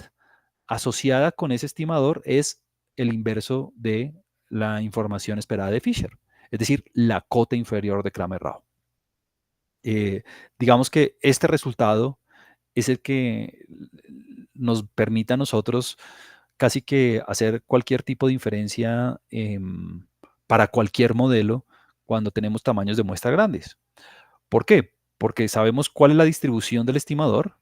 asociada con ese estimador es el inverso de la información esperada de Fisher, es decir, la cota inferior de Kramer-Rao. Digamos que este resultado es el que nos permite a nosotros casi que hacer cualquier tipo de inferencia para cualquier modelo cuando tenemos tamaños de muestra grandes. ¿Por qué? Porque sabemos cuál es la distribución del estimador,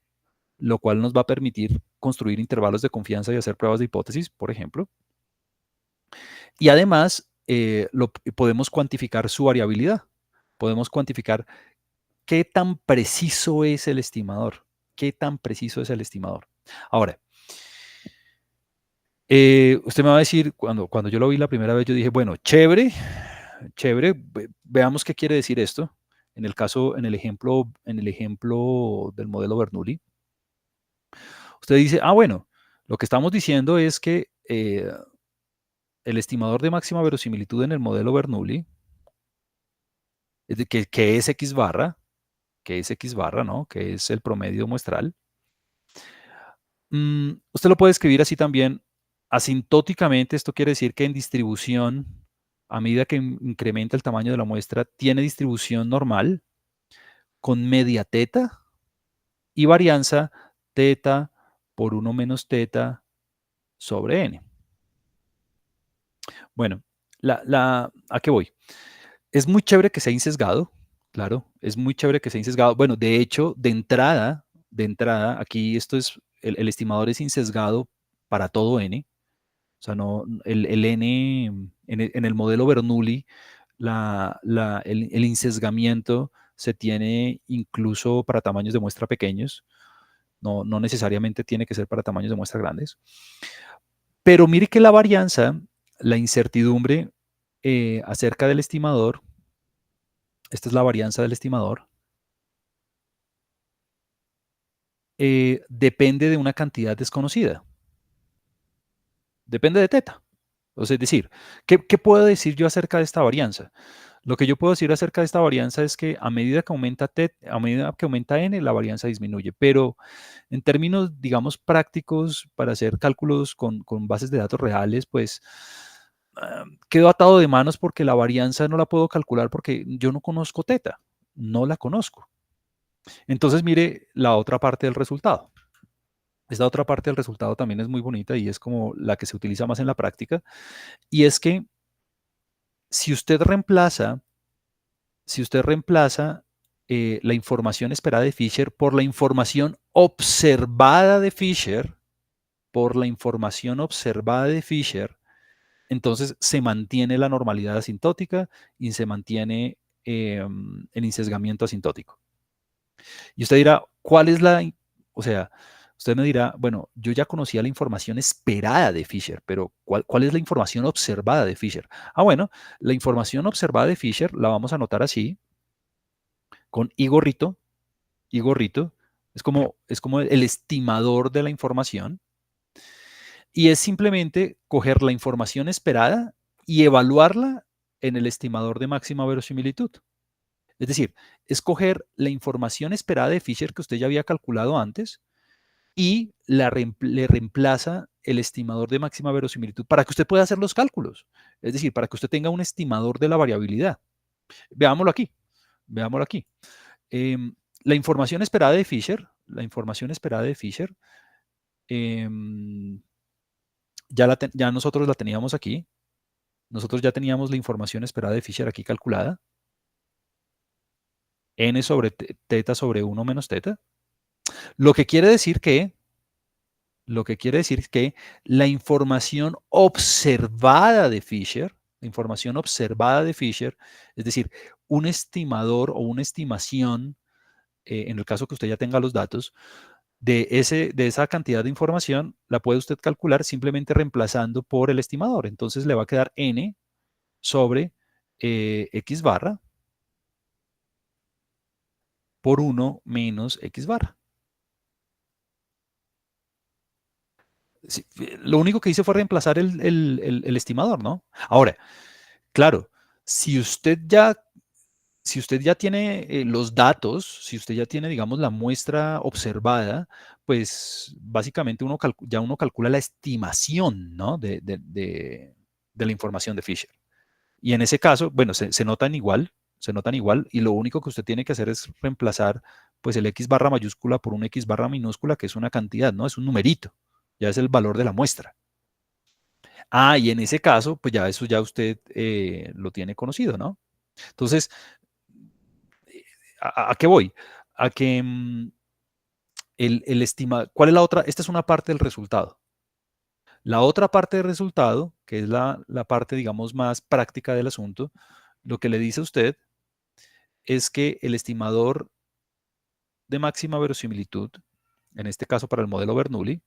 lo cual nos va a permitir construir intervalos de confianza y hacer pruebas de hipótesis, por ejemplo. Y además, podemos cuantificar su variabilidad. Podemos cuantificar qué tan preciso es el estimador. Qué tan preciso es el estimador. Ahora, usted me va a decir, cuando yo lo vi la primera vez, yo dije, bueno, chévere, chévere, veamos qué quiere decir esto. En el ejemplo del modelo Bernoulli, usted dice, bueno, lo que estamos diciendo es que el estimador de máxima verosimilitud en el modelo Bernoulli, que es X barra, ¿no? Que es el promedio muestral. Usted lo puede escribir así también, asintóticamente. Esto quiere decir que en distribución, a medida que incrementa el tamaño de la muestra, tiene distribución normal con media teta y varianza teta por 1 menos teta sobre n. Bueno, ¿a qué voy? Es muy chévere que sea insesgado, claro, es muy chévere que sea insesgado. Bueno, de hecho, de entrada, aquí el estimador es insesgado para todo n. O sea, no, el n, en el modelo Bernoulli, el insesgamiento se tiene incluso para tamaños de muestra pequeños. No necesariamente tiene que ser para tamaños de muestra grandes. Pero mire que la varianza, la incertidumbre acerca del estimador, esta es la varianza del estimador, depende de una cantidad desconocida. Depende de teta. O sea, es decir, ¿qué puedo decir yo acerca de esta varianza? Lo que yo puedo decir acerca de esta varianza es que a medida que aumenta a medida que aumenta n, la varianza disminuye. Pero en términos, digamos, prácticos, para hacer cálculos con bases de datos reales, pues quedo atado de manos porque la varianza no la puedo calcular porque yo no conozco teta, no la conozco. Entonces, mire la otra parte del resultado. Esta otra parte del resultado también es muy bonita y es como la que se utiliza más en la práctica. Y es que si usted reemplaza, la información esperada de Fisher por la información observada de Fisher, entonces se mantiene la normalidad asintótica y se mantiene el insesgamiento asintótico. Y usted dirá, o sea, usted me dirá, bueno, yo ya conocía la información esperada de Fisher, pero ¿cuál es la información observada de Fisher? Bueno, la información observada de Fisher la vamos a anotar así, con I gorrito. Es como el estimador de la información. Y es simplemente coger la información esperada y evaluarla en el estimador de máxima verosimilitud. Es decir, escoger la información esperada de Fisher que usted ya había calculado antes y le reemplaza el estimador de máxima verosimilitud para que usted pueda hacer los cálculos. Es decir, para que usted tenga un estimador de la variabilidad. Veámoslo aquí. Veámoslo aquí. Em, la información esperada de Fisher, em, ya nosotros la teníamos aquí. Nosotros ya teníamos la información esperada de Fisher aquí calculada. n sobre teta sobre 1 menos teta. Lo que quiere decir que la información observada de Fisher, es decir, un estimador o una estimación, en el caso que usted ya tenga los datos, de esa cantidad de información, la puede usted calcular simplemente reemplazando por el estimador. Entonces le va a quedar n sobre x barra por 1 menos x barra. Sí, lo único que hice fue reemplazar el estimador, ¿no? Ahora, claro, si usted ya, si usted ya tiene los datos, si usted ya tiene, digamos, la muestra observada, pues básicamente ya uno calcula la estimación, ¿no? De la información de Fisher. Y en ese caso, bueno, se notan igual, y lo único que usted tiene que hacer es reemplazar pues el x barra mayúscula por un x barra minúscula, que es una cantidad, ¿no? Es un numerito, ya es el valor de la muestra. Ah, y en ese caso, pues ya eso ya usted lo tiene conocido, ¿no? Entonces, ¿a qué voy? A que ¿cuál es la otra? Esta es una parte del resultado. La otra parte del resultado, que es la parte, digamos, más práctica del asunto, lo que le dice a usted es que el estimador de máxima verosimilitud, en este caso para el modelo Bernoulli,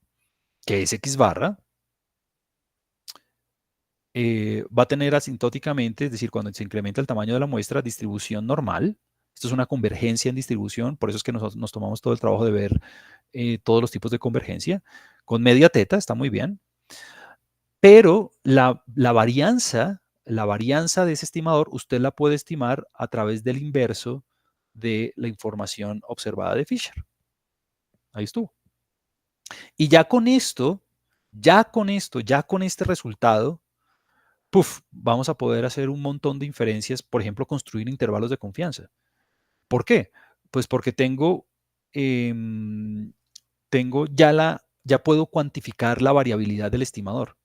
que es X barra, va a tener asintóticamente, es decir, cuando se incrementa el tamaño de la muestra, distribución normal. Esto es una convergencia en distribución, por eso es que nos tomamos todo el trabajo de ver todos los tipos de convergencia. Con media teta está muy bien, pero la varianza de ese estimador, usted la puede estimar a través del inverso de la información observada de Fisher. Ahí estuvo. Y ya con este resultado, vamos a poder hacer un montón de inferencias, por ejemplo, construir intervalos de confianza. ¿Por qué? Pues porque em, ya puedo cuantificar la variabilidad del estimador.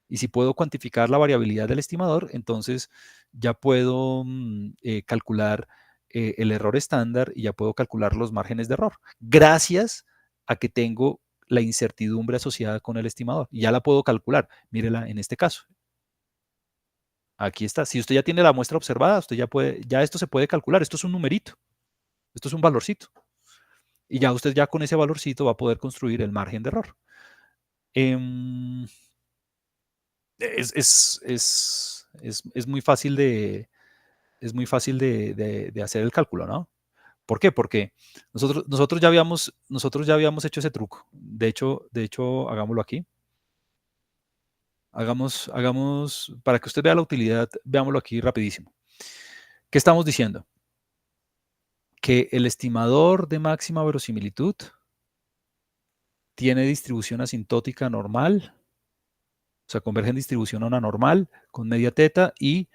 Y si puedo cuantificar la variabilidad del estimador, entonces ya puedo calcular el error estándar y ya puedo calcular los márgenes de error, gracias a que tengo la incertidumbre asociada con el estimador. Y ya la puedo calcular. Mírela en este caso. Aquí está. Si usted ya tiene la muestra observada, usted ya esto se puede calcular. Esto es un numerito. Esto es un valorcito. Y ya usted ya con ese valorcito va a poder construir el margen de error. Em, es muy fácil de hacer el cálculo, ¿no? ¿Por qué? Porque nosotros ya habíamos hecho ese truco. De hecho, hagámoslo aquí. Para que usted vea la utilidad, veámoslo aquí rapidísimo. ¿Qué estamos diciendo? Que el estimador de máxima verosimilitud tiene distribución asintótica normal, o sea, converge en distribución a una normal con media teta y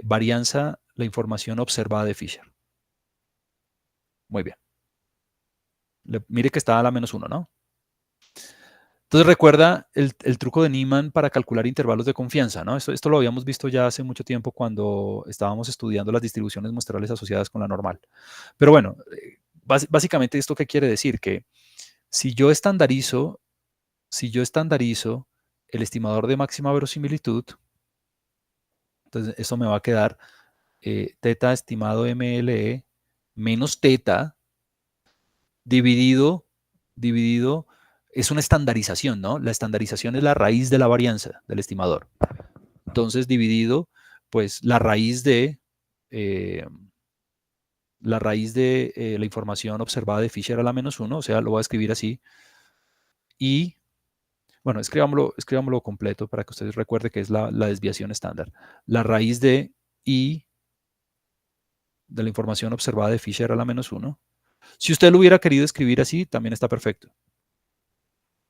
varianza la información observada de Fisher. Muy bien. Mire que está a la -1, ¿no? Entonces recuerda el truco de Niemann para calcular intervalos de confianza, ¿no? Esto lo habíamos visto ya hace mucho tiempo cuando estábamos estudiando las distribuciones muestrales asociadas con la normal. Pero bueno, básicamente esto qué quiere decir, que si yo estandarizo el estimador de máxima verosimilitud, entonces eso me va a quedar teta estimado MLE menos teta dividido, es una estandarización, ¿no? La estandarización es la raíz de la varianza del estimador. Entonces, dividido, pues eh, la raíz de la información observada de Fisher a la -1, o sea, lo voy a escribir así. Y, bueno, escribámoslo completo para que ustedes recuerden que es la desviación estándar. La raíz de I de la información observada de Fisher a la -1. Si usted lo hubiera querido escribir así, también está perfecto.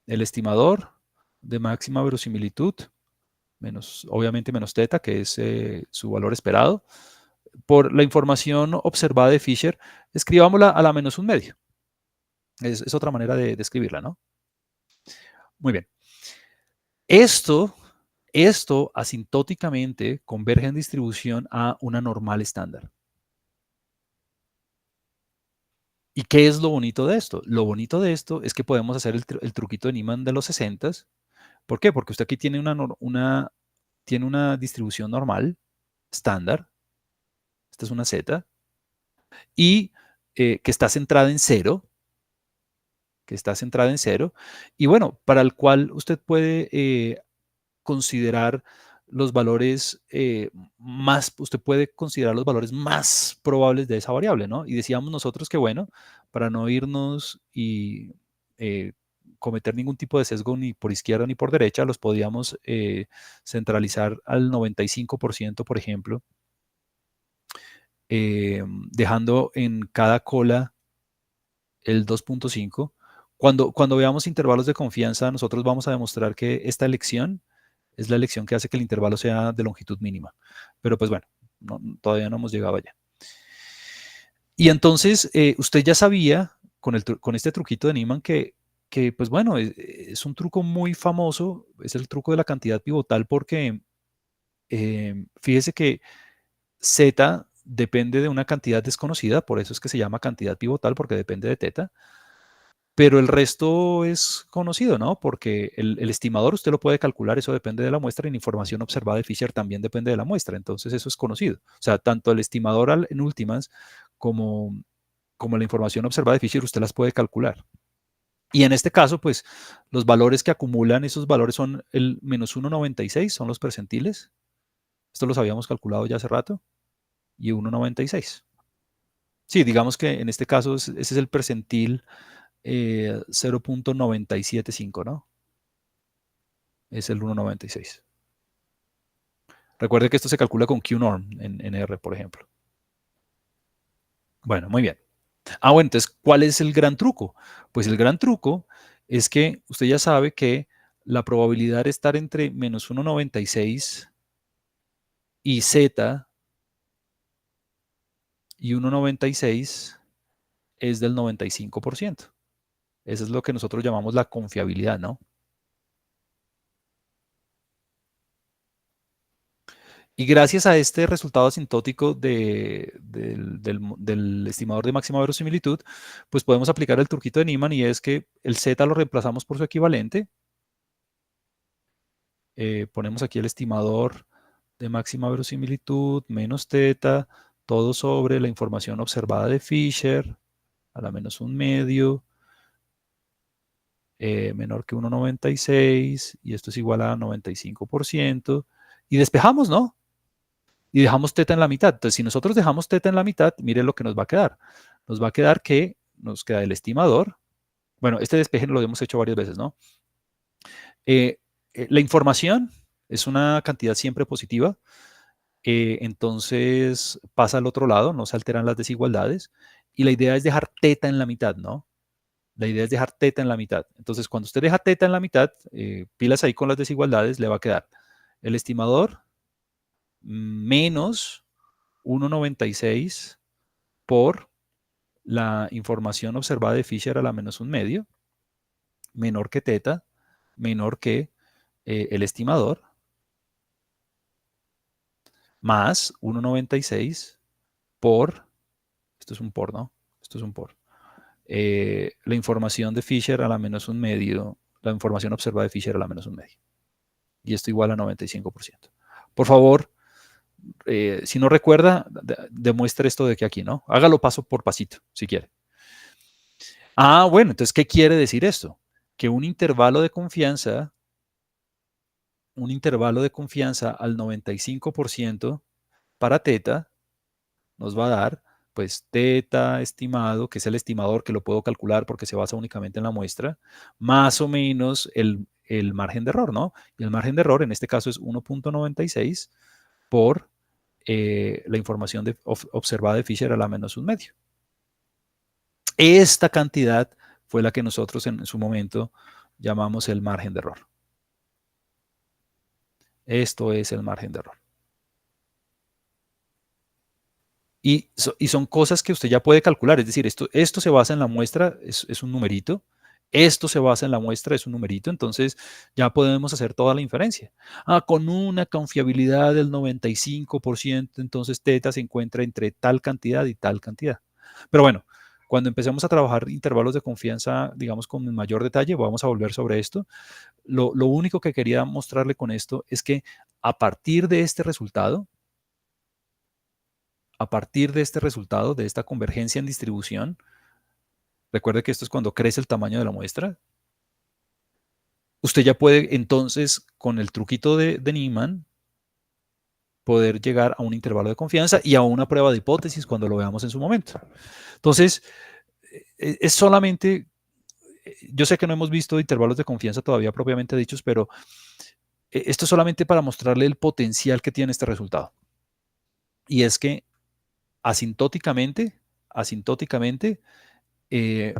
El estimador de máxima verosimilitud, obviamente menos teta, que es su valor esperado, por la información observada de Fisher, escribámosla a la -1/2. Es otra manera de escribirla, ¿no? Muy bien. Esto asintóticamente converge en distribución a una normal estándar. ¿Y qué es lo bonito de esto? Lo bonito de esto es que podemos hacer el truquito de Niemann de los 60. ¿Por qué? Porque usted aquí tiene tiene una distribución normal, estándar, esta es una Z, y que está centrada en cero, y bueno, para el cual usted puede considerar los valores usted puede considerar los valores más probables de esa variable, ¿no? Y decíamos nosotros que, bueno, para no irnos y cometer ningún tipo de sesgo ni por izquierda ni por derecha, los podíamos centralizar al 95%, por ejemplo, dejando en cada cola el 2.5. Cuando veamos intervalos de confianza, nosotros vamos a demostrar que esta elección es la elección que hace que el intervalo sea de longitud mínima. Pero pues bueno, todavía no hemos llegado allá. Y entonces usted ya sabía con este truquito de Niemann que pues bueno, es un truco muy famoso, es el truco de la cantidad pivotal porque fíjese que Z depende de una cantidad desconocida, por eso es que se llama cantidad pivotal porque depende de teta. Pero el resto es conocido, ¿no? Porque el estimador usted lo puede calcular, eso depende de la muestra, y la información observada de Fisher también depende de la muestra, entonces eso es conocido. O sea, tanto el estimador en últimas como, como la información observada de Fisher usted las puede calcular. Y en este caso, pues los valores que acumulan esos valores son el menos 1,96, son los percentiles. Esto los habíamos calculado ya hace rato, y 1,96. Sí, digamos que en este caso ese es el percentil 0.975, ¿no? Es el 1,96. Recuerde que esto se calcula con QNorm en R, por ejemplo. Bueno, muy bien. Bueno, entonces, ¿cuál es el gran truco? Pues el gran truco es que usted ya sabe que la probabilidad de estar entre menos 1,96 y Z y 1,96 es del 95%. Eso es lo que nosotros llamamos la confiabilidad, ¿no? Y gracias a este resultado asintótico del estimador de máxima verosimilitud, pues podemos aplicar el truquito de Niemann, y es que el Z lo reemplazamos por su equivalente. Ponemos aquí el estimador de máxima verosimilitud menos teta, todo sobre la información observada de Fisher, a la menos un medio, menor que 1,96, y esto es igual a 95%, y despejamos, ¿no? Y dejamos teta en la mitad. Entonces, si nosotros dejamos teta en la mitad, mire lo que nos va a quedar. Nos va a quedar que nos queda el estimador. Bueno, este despeje lo hemos hecho varias veces, ¿no? La información es una cantidad siempre positiva. Entonces pasa al otro lado, no se alteran las desigualdades. Y la idea es dejar teta en la mitad, ¿no? La idea es dejar teta en la mitad. Entonces, cuando usted deja teta en la mitad, pilas ahí con las desigualdades, le va a quedar el estimador menos 1,96 por la información observada de Fisher a la menos un medio, menor que teta, menor que el estimador, más 1,96 por, esto es un por, ¿no? Esto es un por. La información de Fisher a la menos un medio, la información observada de Fisher a la menos un medio. Y esto igual a 95%. Por favor, si no recuerda, demuestre esto de aquí, ¿no? Hágalo paso por pasito, si quiere. Bueno, entonces, ¿qué quiere decir esto? Que un intervalo de confianza al 95% para teta nos va a dar, pues, teta estimado, que es el estimador que lo puedo calcular porque se basa únicamente en la muestra, más o menos el margen de error, ¿no? Y el margen de error en este caso es 1,96 por la información observada de Fisher a la menos un medio. Esta cantidad fue la que nosotros en su momento llamamos el margen de error. Esto es el margen de error. Y son cosas que usted ya puede calcular, es decir, esto se basa en la muestra, es un numerito, esto se basa en la muestra, es un numerito, entonces ya podemos hacer toda la inferencia. Con una confiabilidad del 95%, entonces teta se encuentra entre tal cantidad y tal cantidad. Pero bueno, Cuando empecemos a trabajar intervalos de confianza, digamos, con mayor detalle, vamos a volver sobre esto. Lo único que quería mostrarle con esto es que a partir de este resultado, de esta convergencia en distribución, recuerde que esto es cuando crece el tamaño de la muestra, usted ya puede entonces, con el truquito de Niemann, poder llegar a un intervalo de confianza y a una prueba de hipótesis cuando lo veamos en su momento. Entonces, es solamente, yo sé que no hemos visto intervalos de confianza todavía propiamente dichos, pero esto es solamente para mostrarle el potencial que tiene este resultado. Y es que asintóticamente, eh,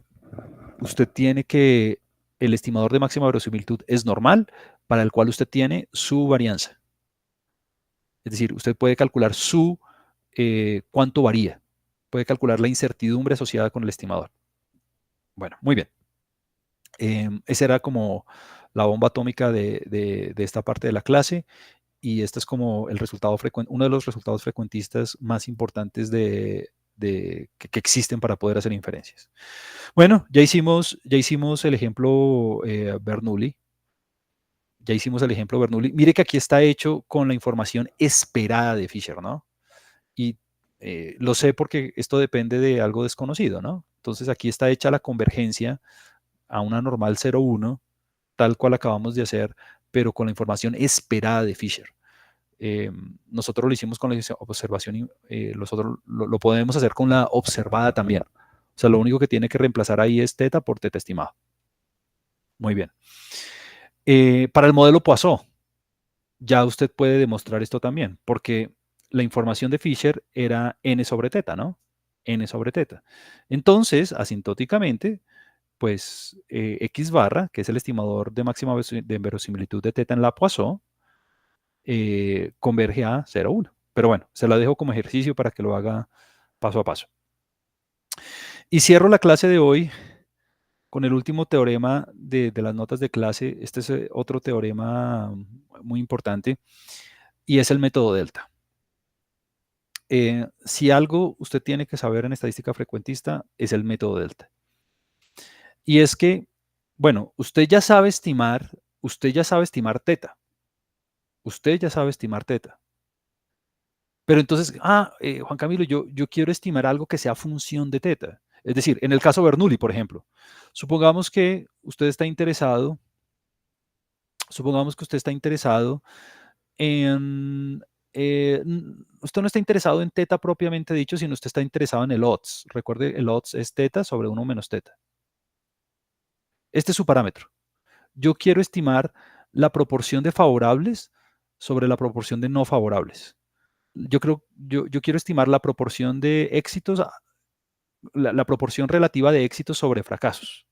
usted tiene que el estimador de máxima verosimilitud es normal, para el cual usted tiene su varianza. Es decir, usted puede calcular cuánto varía. Puede calcular la incertidumbre asociada con el estimador. Bueno, muy bien. Esa era como la bomba atómica de esta parte de la clase. Y este es como el resultado uno de los resultados frecuentistas más importantes que existen para poder hacer inferencias. Bueno, ya hicimos el ejemplo Bernoulli. Ya hicimos el ejemplo Bernoulli. Mire que aquí está hecho con la información esperada de Fisher, ¿no? Y lo sé porque esto depende de algo desconocido, ¿no? Entonces aquí está hecha la convergencia a una normal 0,1, tal cual acabamos de hacer, pero con la información esperada de Fisher. Nosotros lo hicimos con la observación, nosotros lo podemos hacer con la observada también. O sea, lo único que tiene que reemplazar ahí es teta por teta estimado. Muy bien. Para el modelo Poisson, ya usted puede demostrar esto también, porque la información de Fisher era n sobre teta, ¿no? N sobre teta. Entonces, asintóticamente, pues x barra, que es el estimador de máxima de verosimilitud de teta en la Poisson, converge a 0,1. Pero bueno, se la dejo como ejercicio para que lo haga paso a paso. Y cierro la clase de hoy con el último teorema de las notas de clase. Este es otro teorema muy importante y es el método delta. Si algo usted tiene que saber en estadística frecuentista es el método delta. Y es que, bueno, usted ya sabe estimar teta. Usted ya sabe estimar teta. Pero entonces, Juan Camilo, yo quiero estimar algo que sea función de teta. Es decir, en el caso Bernoulli, por ejemplo, supongamos que usted está interesado en, usted no está interesado en teta propiamente dicho, sino usted está interesado en el odds. Recuerde, el odds es teta sobre 1 menos teta. Este es su parámetro. Yo quiero estimar la proporción de favorables sobre la proporción de no favorables. Yo quiero estimar la proporción de éxitos, la proporción relativa de éxitos sobre fracasos.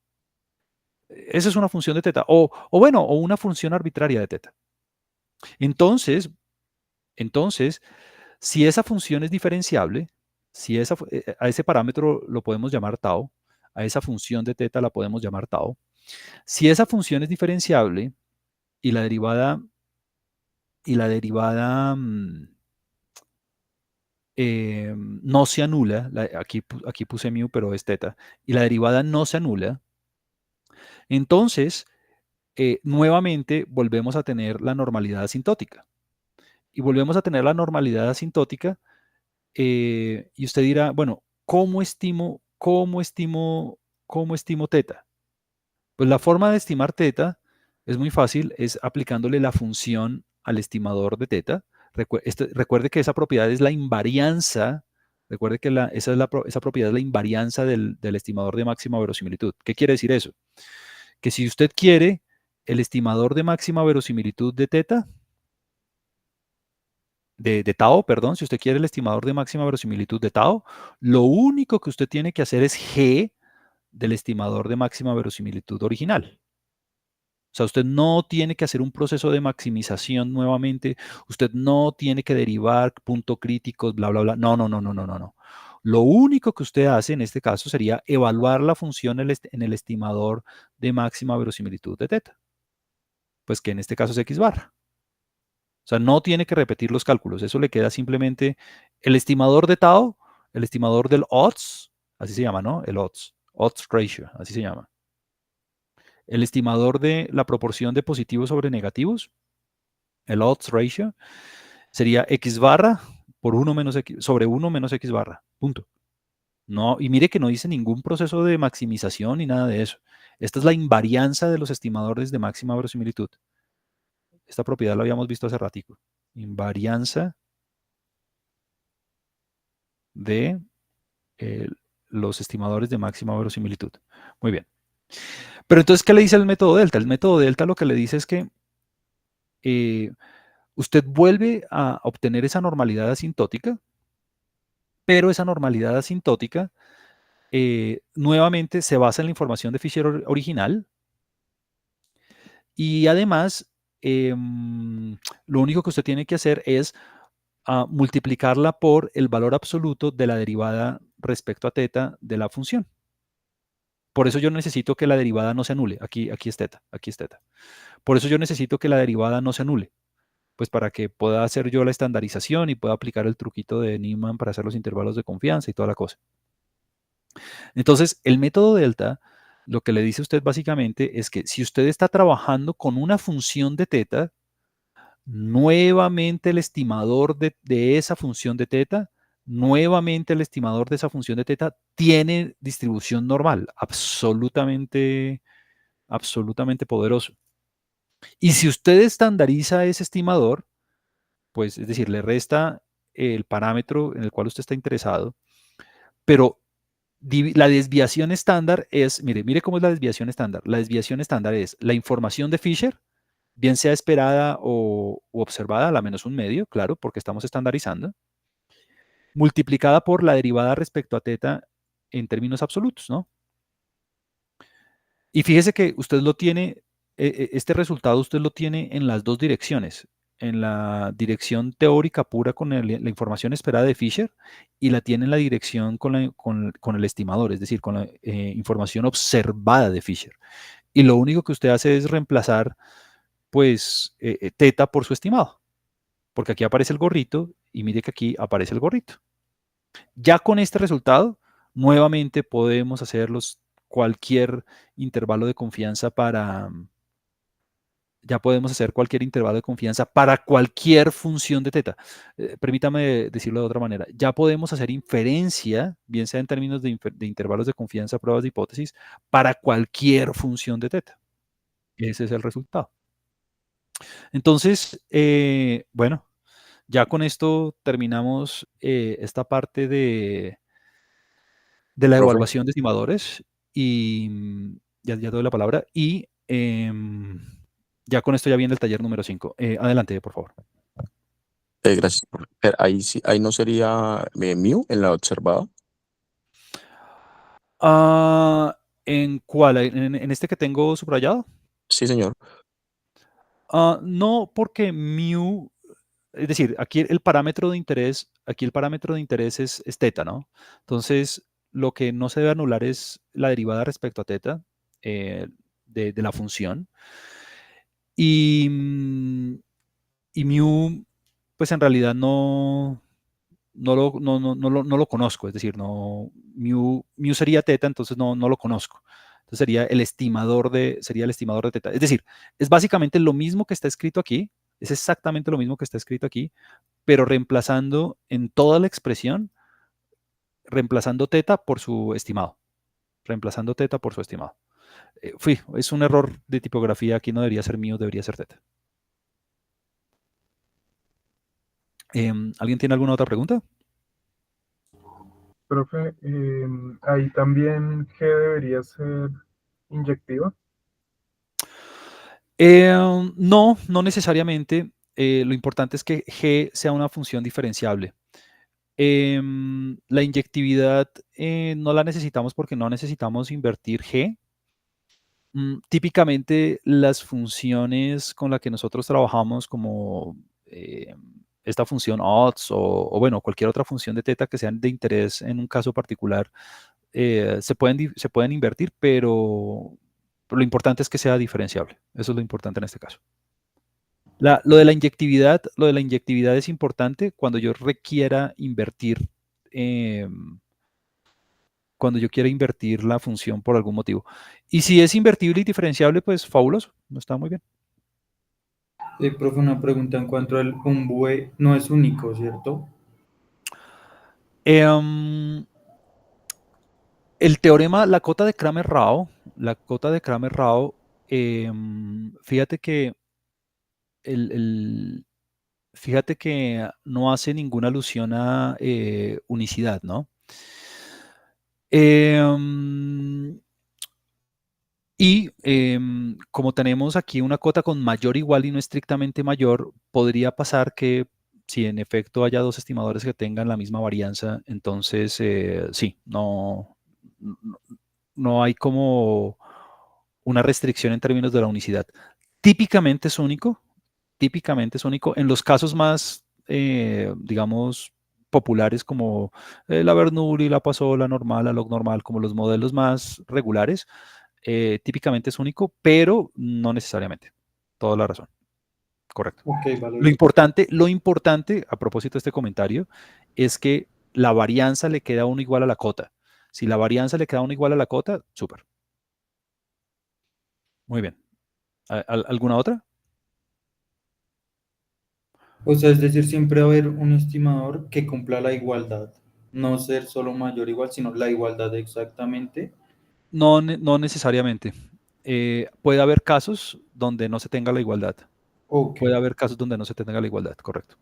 Esa es una función de teta. O una función arbitraria de teta. Entonces, si esa función es diferenciable, a ese parámetro lo podemos llamar tau, a esa función de teta la podemos llamar tau. Si esa función es diferenciable y la derivada no se anula, aquí puse mu, pero es teta, y la derivada no se anula, entonces nuevamente volvemos a tener la normalidad asintótica. Y volvemos a tener la normalidad asintótica y usted dirá, bueno, cómo estimo teta? Pues la forma de estimar teta es muy fácil, es aplicándole la función al estimador de teta. Recuerde que esa propiedad es la invarianza. Recuerde que esa propiedad es la invarianza del estimador de máxima verosimilitud. ¿Qué quiere decir eso? Que si usted quiere el estimador de máxima verosimilitud de teta, de tau, perdón, si usted quiere el estimador de máxima verosimilitud de tau, lo único que usted tiene que hacer es G del estimador de máxima verosimilitud original. O sea, usted no tiene que hacer un proceso de maximización nuevamente, usted no tiene que derivar punto críticos, bla, bla, bla. No, no, no, no, no, no, no. Lo único que usted hace en este caso sería evaluar la función en el estimador de máxima verosimilitud de teta. Pues que en este caso es X barra. O sea, no tiene que repetir los cálculos. Eso le queda simplemente el estimador de tau, el estimador del odds, así se llama, ¿no? El odds ratio, así se llama. El estimador de la proporción de positivos sobre negativos, el odds ratio, sería X barra por 1 menos X, sobre 1 menos X barra, punto. No, y mire que no dice ningún proceso de maximización ni nada de eso. Esta es la invarianza de los estimadores de máxima verosimilitud. Esta propiedad la habíamos visto hace ratico. Invarianza de eh, los estimadores de máxima verosimilitud. Muy bien. Pero entonces, ¿qué le dice el método delta? El método delta lo que le dice es que usted vuelve a obtener esa normalidad asintótica, pero esa normalidad asintótica nuevamente se basa en la información de Fisher original y además lo único que usted tiene que hacer es multiplicarla por el valor absoluto de la derivada respecto a teta de la función. Por eso yo necesito que la derivada no se anule. Aquí es teta, aquí es teta. Por eso yo necesito que la derivada no se anule. Pues para que pueda hacer yo la estandarización y pueda aplicar el truquito de Newman para hacer los intervalos de confianza y toda la cosa. Entonces, el método delta lo que le dice a usted básicamente es que si usted está trabajando con una función de teta, nuevamente el estimador de esa función de teta, nuevamente el estimador de esa función de teta tiene distribución normal, absolutamente, absolutamente poderoso. Y si usted estandariza ese estimador, pues es decir, le resta el parámetro en el cual usted está interesado, pero la desviación estándar es, mire cómo es la desviación estándar. La desviación estándar es la información de Fisher, bien sea esperada o observada, a la menos un medio, claro, porque estamos estandarizando, multiplicada por la derivada respecto a teta en términos absolutos, ¿no? Y fíjese que usted lo tiene, este resultado usted lo tiene en las dos direcciones, en la dirección teórica pura con la información esperada de Fisher y la tiene en la dirección con el estimador, es decir, con la información observada de Fisher. Y lo único que usted hace es reemplazar, pues, teta por su estimado, porque aquí aparece el gorrito y mire que aquí aparece el gorrito. Ya con este resultado, nuevamente podemos hacerlos cualquier intervalo de confianza ya podemos hacer cualquier intervalo de confianza para cualquier función de teta. Permítame decirlo de otra manera. Ya podemos hacer inferencia, bien sea en términos de intervalos de confianza, pruebas de hipótesis, para cualquier función de teta. Ese es el resultado. Entonces, bueno, ya con esto terminamos esta parte de la Profe, evaluación de estimadores y ya doy la palabra y ya con esto ya viene el taller número 5. Adelante, por favor. gracias, profe. Pero ahí sí, ahí no sería Mew en la observada. Ah, ¿En cuál? ¿En este que tengo subrayado? Sí, señor. No, porque mu, es decir, aquí el parámetro de interés es teta, ¿no? Entonces, lo que no se debe anular es la derivada respecto a teta eh, de la función. Y, y mu, pues en realidad no lo conozco, es decir, mu sería teta, entonces no lo conozco. Entonces sería el estimador de teta. Es decir, es básicamente lo mismo que está escrito aquí, es exactamente lo mismo que está escrito aquí, pero reemplazando en toda la expresión, reemplazando teta por su estimado. Reemplazando teta por su estimado. Es un error de tipografía, aquí no debería ser mío, debería ser teta. ¿Alguien tiene alguna otra pregunta? Profe, ahí también G debería ser inyectiva. No necesariamente. Lo importante es que G sea una función diferenciable. La inyectividad no la necesitamos porque no necesitamos invertir G. Típicamente las funciones con las que nosotros trabajamos como esta función odds o bueno, cualquier otra función de teta que sean de interés en un caso particular, se pueden invertir, pero lo importante es que sea diferenciable. Eso es lo importante en este caso. Lo de la inyectividad es importante cuando yo requiera invertir, cuando yo quiera invertir la función por algún motivo. Y si es invertible y diferenciable, pues fabuloso, está muy bien. Profe, una pregunta en cuanto al UMBUE, no es único, ¿cierto? El teorema, la cota de Kramer-Rao, fíjate que fíjate que no hace ninguna alusión a unicidad, ¿no? Como tenemos aquí una cota con mayor igual y no estrictamente mayor, podría pasar que si en efecto haya dos estimadores que tengan la misma varianza, entonces sí, no hay como una restricción en términos de la unicidad. Típicamente es único en los casos más, digamos, populares como la Bernoulli, la Pasó, la normal, la log normal, como los modelos más regulares, típicamente es único, pero no necesariamente. Toda la razón. Correcto. Ok, vale. Lo importante, a propósito de este comentario, es que la varianza le queda a uno igual a la cota. Si la varianza le queda a uno igual a la cota, súper. Muy bien. ¿Alguna otra? O sea, es decir, siempre va a haber un estimador que cumpla la igualdad. No ser solo mayor o igual, sino la igualdad exactamente. No necesariamente. Puede haber casos donde no se tenga la igualdad. Ok. Puede haber casos donde no se tenga la igualdad, correcto.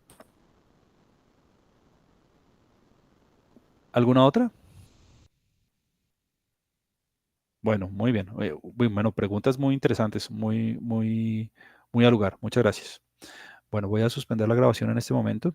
¿Alguna otra? Bueno, muy bien. Bueno, preguntas muy interesantes, muy al lugar. Muchas gracias. Bueno, voy a suspender la grabación en este momento.